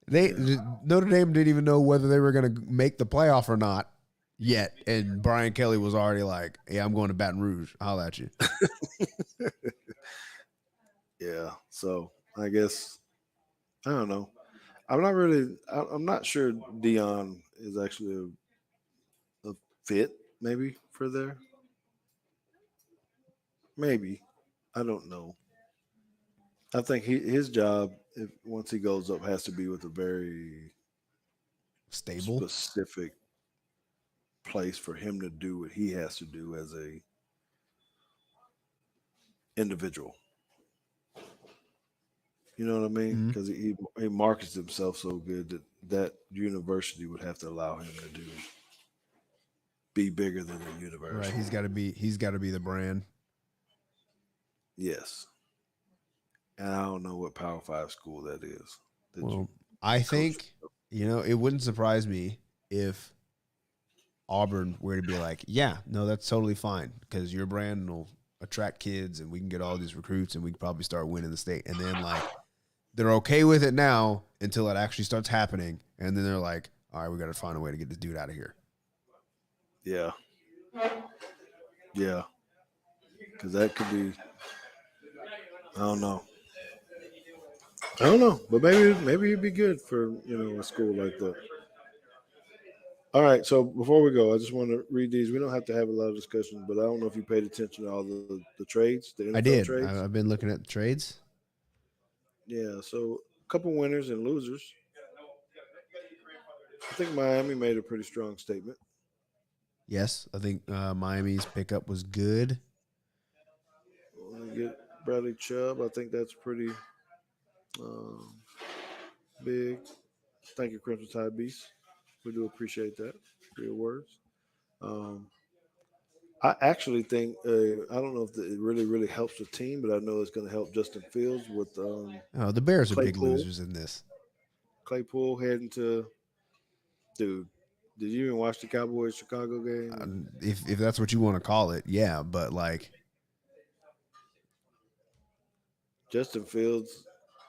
Notre Dame didn't even know whether they were going to make the playoff or not yet. And Brian Kelly was already like, yeah, I'm going to Baton Rouge. I'll at you. Yeah. So I guess I don't know. I'm not really. I'm not sure Dion is actually a fit. Maybe for there. Maybe. I don't know. I think his job, if once he goes up, has to be with a very Stable. specific place for him to do what he has to do as a individual. You know what I mean? Mhm. Because he markets himself so good that that university would have to allow him to do be bigger than the Right. university. He's got to be the brand. Yes, and I don't know what Power Five school that is that you Well, I coach. think, it wouldn't surprise me if Auburn were to be like, yeah, no, that's totally fine because your brand will attract kids and we can get all these recruits and we can probably start winning the state. And then like they're okay with it now until it actually starts happening. And then they're like, all right, we got to find a way to get this dude out of here. Yeah, yeah, because that could be. I don't know. I don't know, but maybe it'd be good for a school like that. All right, so before we go, I just want to read these. We don't have to have a lot of discussions, but I don't know if you paid attention to all the trades, the I NFL did. trades. I've been looking at the trades. Yeah, so a couple winners and losers. I think Miami made a pretty strong statement. Yes, I think Miami's pickup was good. Want to get Bradley Chubb. I think that's pretty um, big. Thank you, Crimson Tide Beast. We do appreciate that for your words. Um, I actually think I don't know if it really helps the team, but I know it's going to help Justin Fields with Oh, the Bears are big Claypool. losers in this. Claypool heading to dude. Did you even watch the Cowboys Chicago game? And If that's what you want to call it, yeah. But like Justin Fields,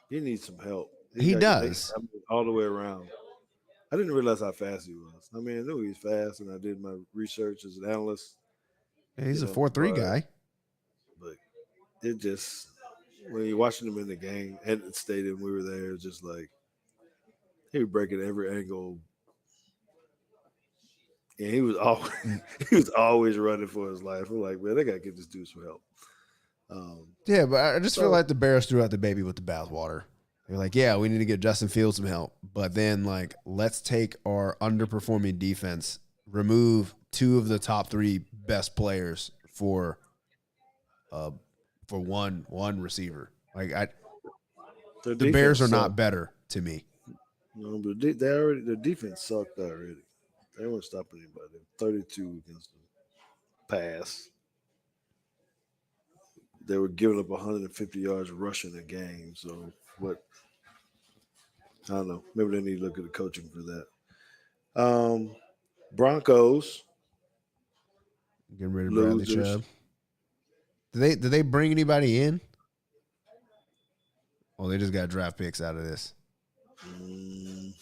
he needs some help. He he got does. I mean, all the way around. I didn't realize how fast he was. I mean, I knew he was fast, and I did my research as an analyst, Yeah, he's a 4-3 but guy. it just when you're watching him in the game at the stadium, we were there, just like he was breaking every angle, and he was always Mm. he was always running for his life. We're like, man, they gotta get this dude some help. Yeah, but I just feel So like the Bears threw out the baby with the bathwater. They're like, yeah, we need to get Justin Fields some help, but then like, let's take our underperforming defense, remove two of the top three best players uh for one receiver. Like their the Bears defense are sucked. not better to me. No, but they already their defense sucked already. They wouldn't stop anybody. 32 against the pass. They were giving up 150 yards rushing a game. So what? I don't know. Maybe they need to look at the coaching for that. Um, Broncos Getting rid of Bradley losers. Chubb. Did they bring anybody in? Oh, they just got draft picks out of this. Mm,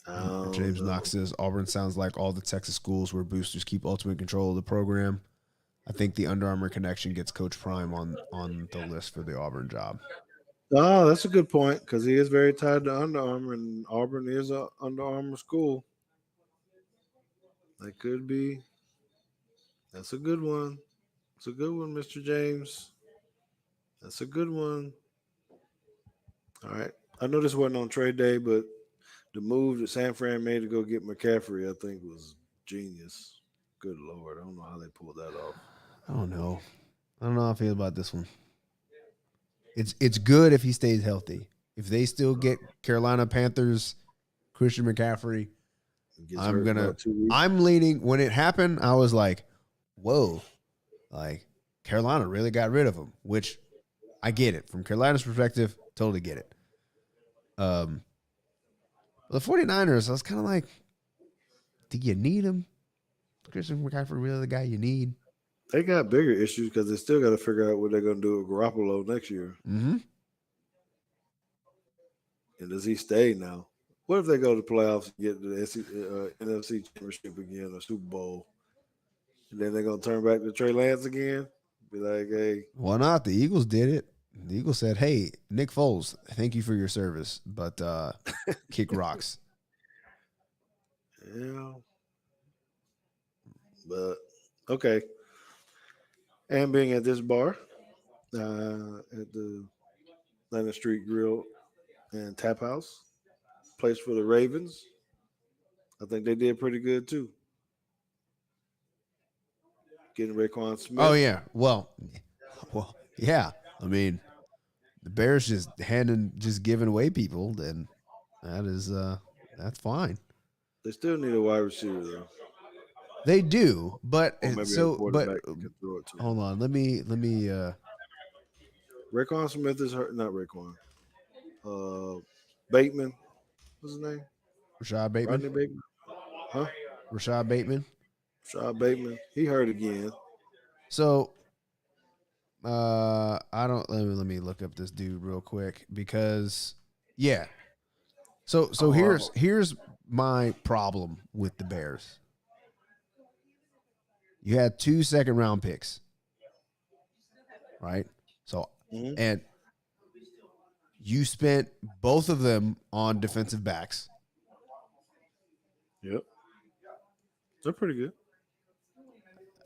I don't James Knox know. says Auburn sounds like all the Texas schools where boosters keep ultimate control of the program. I think the Under Armour connection gets Coach Prime on the list for the Auburn job. Oh, that's a good point because he is very tied to Under Armour, and Auburn is a Under Armour school. That could be. That's a good one. It's a good one, Mr. James. That's a good one. All right. I know this wasn't on trade day, but the move that San Fran made to go get McCaffrey, I think, was genius. Good lord, I don't know how they pulled that off. I don't know. I don't know how I feel about this one. It's good if he stays healthy. If they still get Carolina Panthers, Christian McCaffrey, He gets I'm hurt in gonna about 2 weeks. I'm leaning when it happened, I was like, whoa, like Carolina really got rid of him, which I get it. From Carolina's perspective, totally get it. Um the 49ers, I was kind of like, do you need him? Christian McCaffrey really the guy you need? They got bigger issues because they still got to figure out what they're going to do with Garoppolo next year. Mm-hmm. And does he stay now? What if they go to the playoffs and get to the NFC Championship again or Super Bowl, and then they're gonna turn back to Trey Lance again? Be like, hey, Why not? The Eagles did it. The Eagles said, "Hey, Nick Foles, thank you for your service, but kick rocks." yeah, but okay. And being at this bar, at the Atlanta Street Grill and Tap House, place for the Ravens. I think they did pretty good too. Getting Raekwon Oh Smith. yeah, well, yeah. I mean, the Bears just giving away people, then that is that's fine. They still need a wide receiver though, They do, or maybe a but quarterback that can throw it to him. hold on, let me Raekwon Smith is hurt. Not Raekwon. Bateman. What's his name? Rashad Bateman. Rodney Bateman. Huh? Rashad Bateman. Rashad Bateman. He hurt again. So I don't let me look up this dude real quick because yeah. So Oh, here's my problem with the Bears. You had 2 second-round picks, right? So mhm. and you spent both of them on defensive backs. Yep. They're pretty good.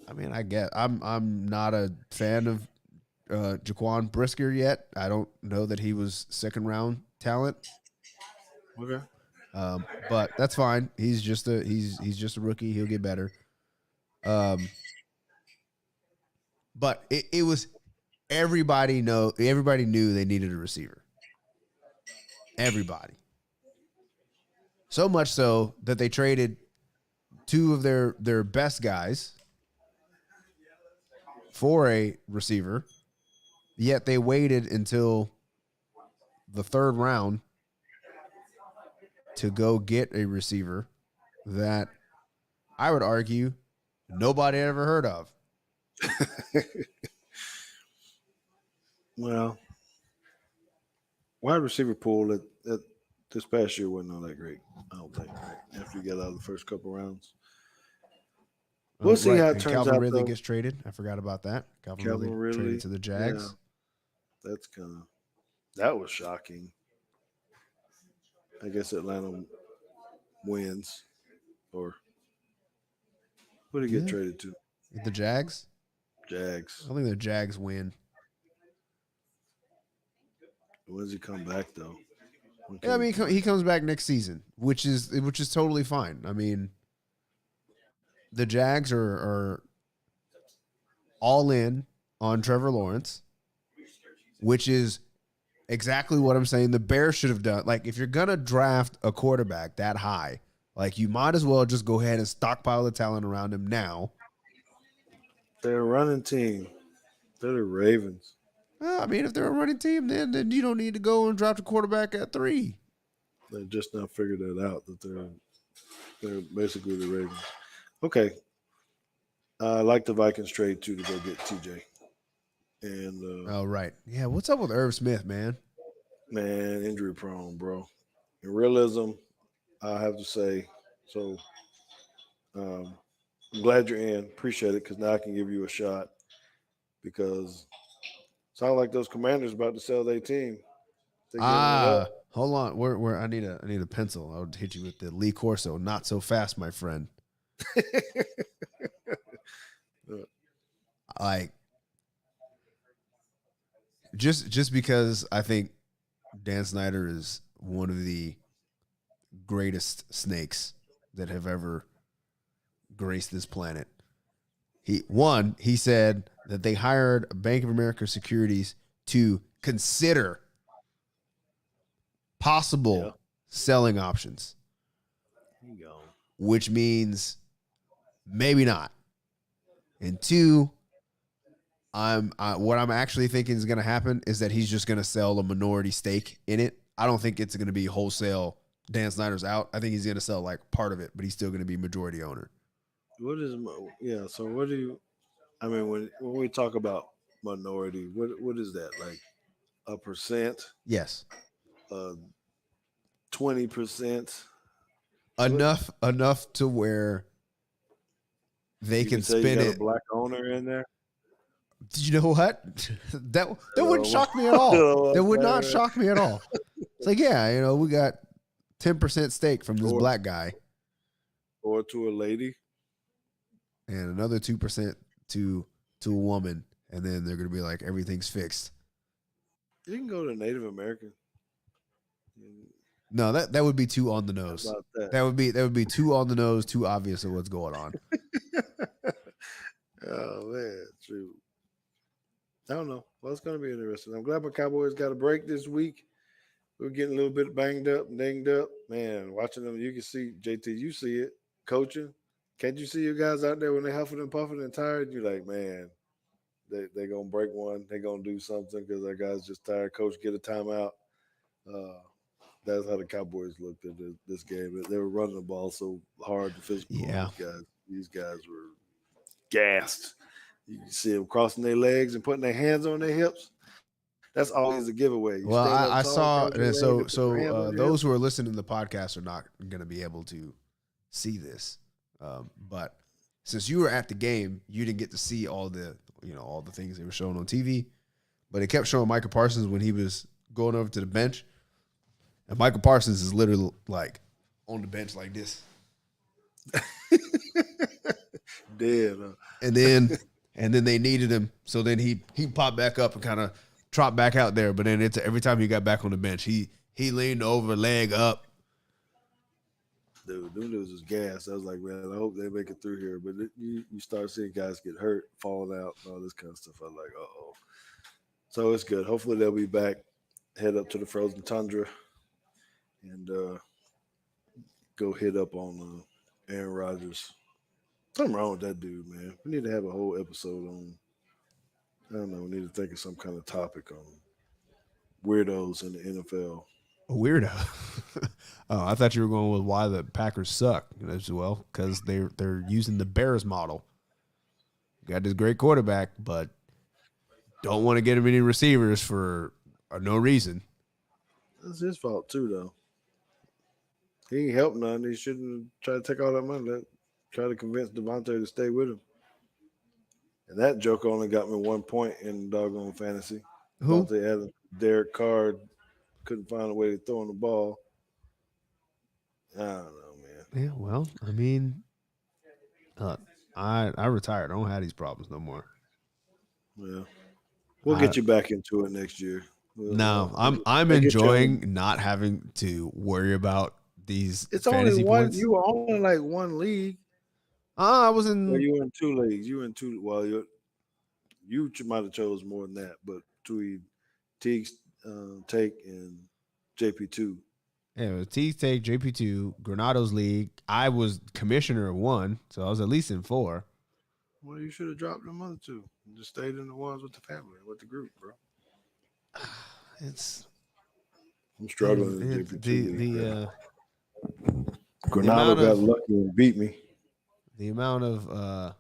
I mean, I get I'm not a fan of Jaquan Brisker yet. I don't know that he was second round talent. Okay. But that's fine. He's just a rookie. He'll get better. Um, but it was everybody knew they needed a receiver. Everybody. So much so that they traded 2 of their best guys for a receiver. Yet they waited until the 3rd round to go get a receiver that I would argue nobody ever heard of. Well, wide receiver pool at this past year wasn't all that great. I don't think. Right? After you get out of the first couple rounds, we'll see Right. how it And turns Calvin out Ridley though. gets traded. I forgot about that. Calvin Calvin Ridley traded Ridley. to the Yeah, Jags. that's kind of that was shocking. I guess Atlanta wins, or who did he get Yeah. traded to? The Jags. Jags. I think the Jags win. When does he come back though? When Yeah, I can he mean come he back? comes back next season, which is totally fine. I mean, the Jags are all in on Trevor Lawrence, which is exactly what I'm saying the Bears should have done. Like, if you're gonna draft a quarterback that high, like, you might as well just go ahead and stockpile the talent around him now. They're a running team. They're the Ravens. Well, I mean, if they're a running team, then you don't need to go and drop the quarterback at 3. They just now figured that out that they're basically the Ravens. Okay, I like the Vikings trade too to go get TJ. And Oh, right. Yeah, what's up with Irv Smith, man? man, injury prone, bro. In realism, I have to say. So um, I'm glad you're in. Appreciate it because now I can give you a shot because sound like those Commanders about to sell their team. They're giving it up. Hold on. Where I need a pencil. I would hit you with the Lee Corso. Not so fast, my friend. Like, just because I think Dan Snyder is one of the greatest snakes that have ever graced this planet. He said that they hired Bank of America Securities to consider Yeah, possible selling options, you go. which means maybe not. And 2, what I'm actually thinking is going to happen is that he's just going to sell a minority stake in it. I don't think it's going to be wholesale. Dan Snyder's out. I think he's going to sell like part of it, but he's still going to be majority owner. What is yeah? So what do you? I mean, when we talk about minority, what is that like? A percent? Yes. Uh, 20%. enough to where they You can can say you spin got a it. black owner in there. You know what? That wouldn't Uh, shock me at all. That would not man. shock me at all. It's like, yeah, we got 10% stake from this Or black guy or to a lady. and another 2% to a woman, and then they're gonna be like, everything's fixed. You can go to Native American. No, that would be too on the How nose. about that? That would be too on the nose, too obvious of what's going on. Oh man, true. I don't know. Well, it's going to be interesting. I'm glad my Cowboys got a break this week. We're getting a little bit banged up, dinged up. Man, watching them, you can see JT. You see it coaching. Can't you see you guys out there when they're huffing and puffing and tired? You're like, man, they gonna break one. They gonna do something because that guy's just tired. Coach, get a timeout. Uh, that's how the Cowboys looked at this game. They were running the ball so hard and physical. Yeah. These guys were gassed. You can see them crossing their legs and putting their hands on their hips. That's always a giveaway. You Well, stand up I tall, saw, cross your and leg, and so put your hands on your those hips. who are listening to the podcast are not going to be able to see this, but since you were at the game, you didn't get to see all the things they were showing on TV, but it kept showing Michael Parsons when he was going over to the bench, and Michael Parsons is literally like on the bench like this, Dead. and then they needed him, so then he popped back up and kind of tropped back out there, but then every time he got back on the bench, he leaned over, leg up. Dude, them dudes was gas. I was like, man, I hope they make it through here. But you start seeing guys get hurt, falling out, and all this kind of stuff. I was like, uh-oh. So it's good. Hopefully they'll be back, head up to the frozen tundra, and go hit up on Aaron Rodgers. Something wrong with that dude, man. We need to have a whole episode on. I don't know. We need to think of some kind of topic on weirdos in the NFL. A weirdo. Oh, I thought you were going with why the Packers suck as well, because they're using the Bears model. Got this great quarterback, but don't want to get him any receivers for no reason. That's his fault too, though. He ain't helped none. He shouldn't try to take all that money. Try to convince Devontae to stay with him. And that joke only got me 1 point in doggone fantasy. Who? Devontae Adams, Derek Carr couldn't find a way to throw him the ball. I don't know, man. Yeah, well, I mean, I retired. I don't have these problems no more. Yeah, we'll I, get you back into it next year. no, I'm We'll get you on. enjoying not having to worry about these It's only fantasy one. points. You were only in like one league. I was Or in. you were in two leagues. You were in two. Well, you might have chose more than that, but between Teague's take and JP2. Yeah, it was T Take, JP2, Granado's league. I was commissioner of one, so I was at least in four. Well, you should have dropped them other two and just stayed in the ones with the family, with the group, bro. It's I'm struggling in it's JP2 league. the Granado amount got of lucky and beat me. the amount of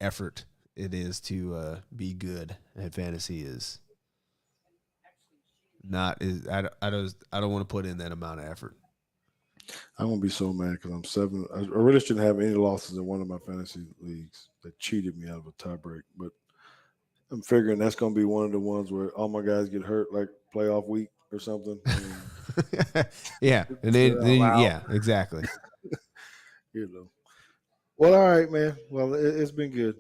effort it is to be good at fantasy is not is I don't want to put in that amount of effort. I'm gonna be so mad because I'm seven. I really shouldn't have any losses in one of my fantasy leagues. They cheated me out of a tiebreak, but I'm figuring that's gonna be one of the ones where all my guys get hurt, like playoff week or something. Yeah, and yeah, exactly. You know. Well, all right, man. Well, it's been good.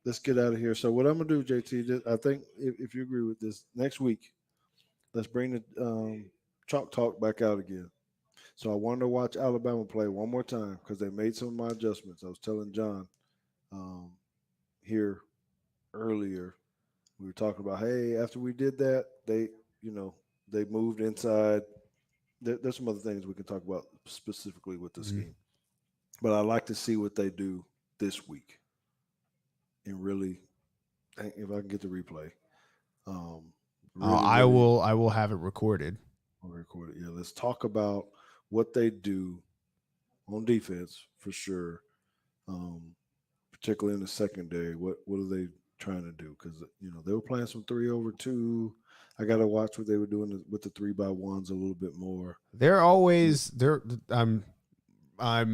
Let's get out of here. So, what I'm gonna do, JT, I think if you agree with this, next week, let's bring the chalk talk back out again. So I wanted to watch Alabama play one more time because they made some of my adjustments. I was telling John um, here earlier. We were talking about, hey, after we did that, they moved inside. There's some other things we can talk about specifically with the scheme. But I like to see what they do this week. And really, if I can get the replay. I will have it recorded. I'll record it. Yeah, let's talk about what they do on defense for sure. Particularly in the secondary. What are they trying to do? Because they were playing some 3-over-2. I got to watch what they were doing with the 3x1s a little bit more. They're always they're. I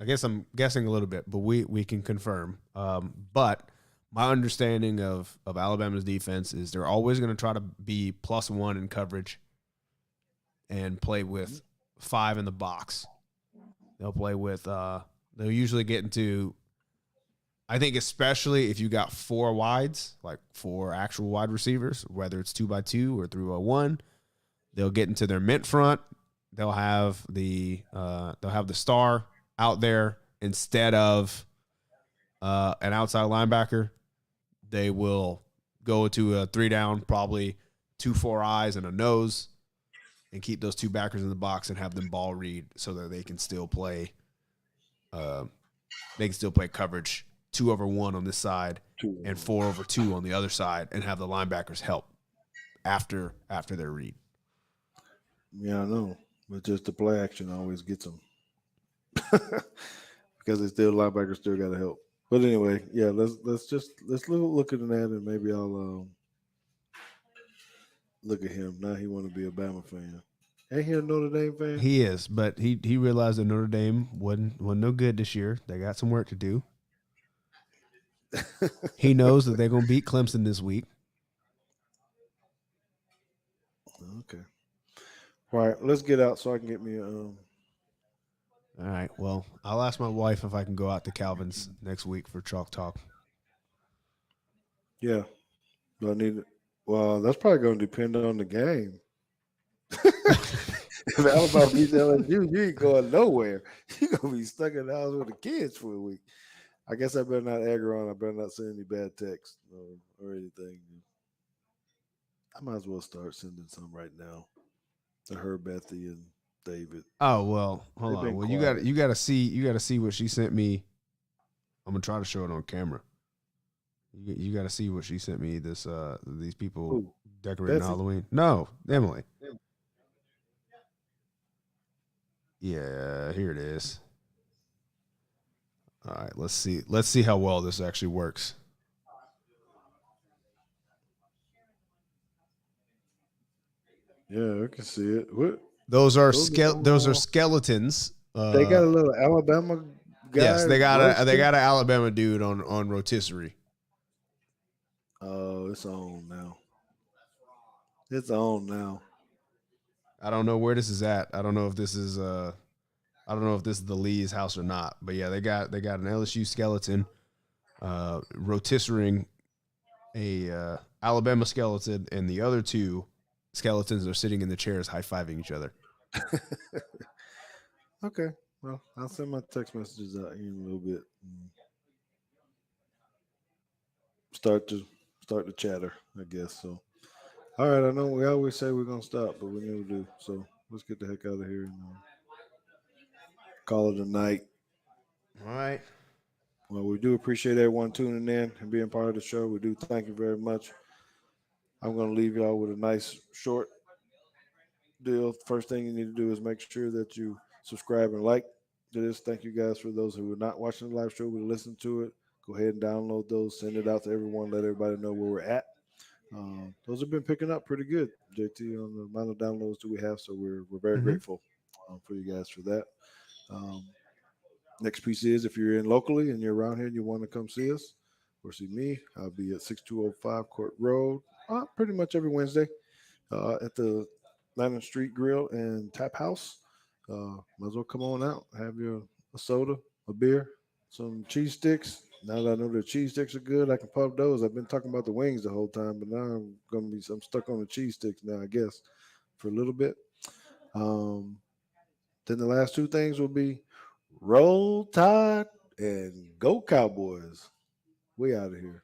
guess I'm guessing a little bit, but we can confirm. But my understanding of Alabama's defense is they're always going to try to be +1 in coverage and play with 5 in the box. They'll play with they'll usually get into, I think, especially if you got 4 wides, like 4 actual wide receivers, whether it's 2x2 or 3x1, they'll get into their mint front. They'll have the star out there instead of an outside linebacker. They will go to a 3-down, probably 2 4 eyes and a nose, and keep those 2 backers in the box and have them ball read so that they can still play. They can still play coverage 2/1 on this side and 4/2 on the other side, and have the linebackers help after their read. Yeah, I know, but just the play action always gets them because it's still linebackers still got to help. But anyway, yeah, let's look at that, and maybe I'll look at him now. He want to be a Bama fan. Ain't he a Notre Dame fan? He is, but he realized that Notre Dame wasn't no good this year. They got some work to do. He knows that they're going to beat Clemson this week. Okay. All right, let's get out so I can get me All right. Well, I'll ask my wife if I can go out to Calvin's next week for Chalk Talk. Yeah. Do I need it? Well, that's probably going to depend on the game. If Alabama beats LSU, you ain't going nowhere. You're going to be stuck in the house with the kids for a week. I guess I better not egg her on. I better not send any bad texts or anything. I might as well start sending some right now to her, Bethy, and David. Oh well, hold on. Well, quiet. you got to see what she sent me. I'm gonna try to show it on camera. You got to see what she sent me. These people decorating Halloween. No, Emily. Yeah, here it is. All right, let's see how well this actually works. Yeah, I can see it. What? Those are skeletons. They got a little Alabama guy. Yes, they got an Alabama dude on rotisserie. Oh, it's on now. It's on now. I don't know where this is at. I don't know if this is the Lee's house or not. But yeah, they got an LSU skeleton rotisserie a Alabama skeleton, and the other 2 skeletons are sitting in the chairs high-fiving each other. Okay. Well, I'll send my text messages out here in a little bit. Start the chatter, I guess. So, all right. I know we always say we're gonna stop, but we never do. So let's get the heck out of here and call it a night. All right. Well, we do appreciate everyone tuning in and being part of the show. We do thank you very much. I'm going to leave y'all with a nice short deal. First thing you need to do is make sure that you subscribe and like to this. Thank you guys for those who are not watching the live show but listen to it. Go ahead and download those. Send it out to everyone. Let everybody know where we're at. Those have been picking up pretty good, JT, on the amount of downloads that we have. So we're very grateful for you guys for that. Next piece is if you're in locally and you're around here and you want to come see us or see me, I'll be at 6205 Court Road pretty much every Wednesday at the Lantern Street Grill and Tap House. Might as well come on out, have a soda, a beer, some cheese sticks. Now that I know the cheese sticks are good, I can pop those. I've been talking about the wings the whole time, but now I'm stuck on the cheese sticks now, I guess, for a little bit. Then the last 2 things will be Roll Tide and Go Cowboys. We out of here.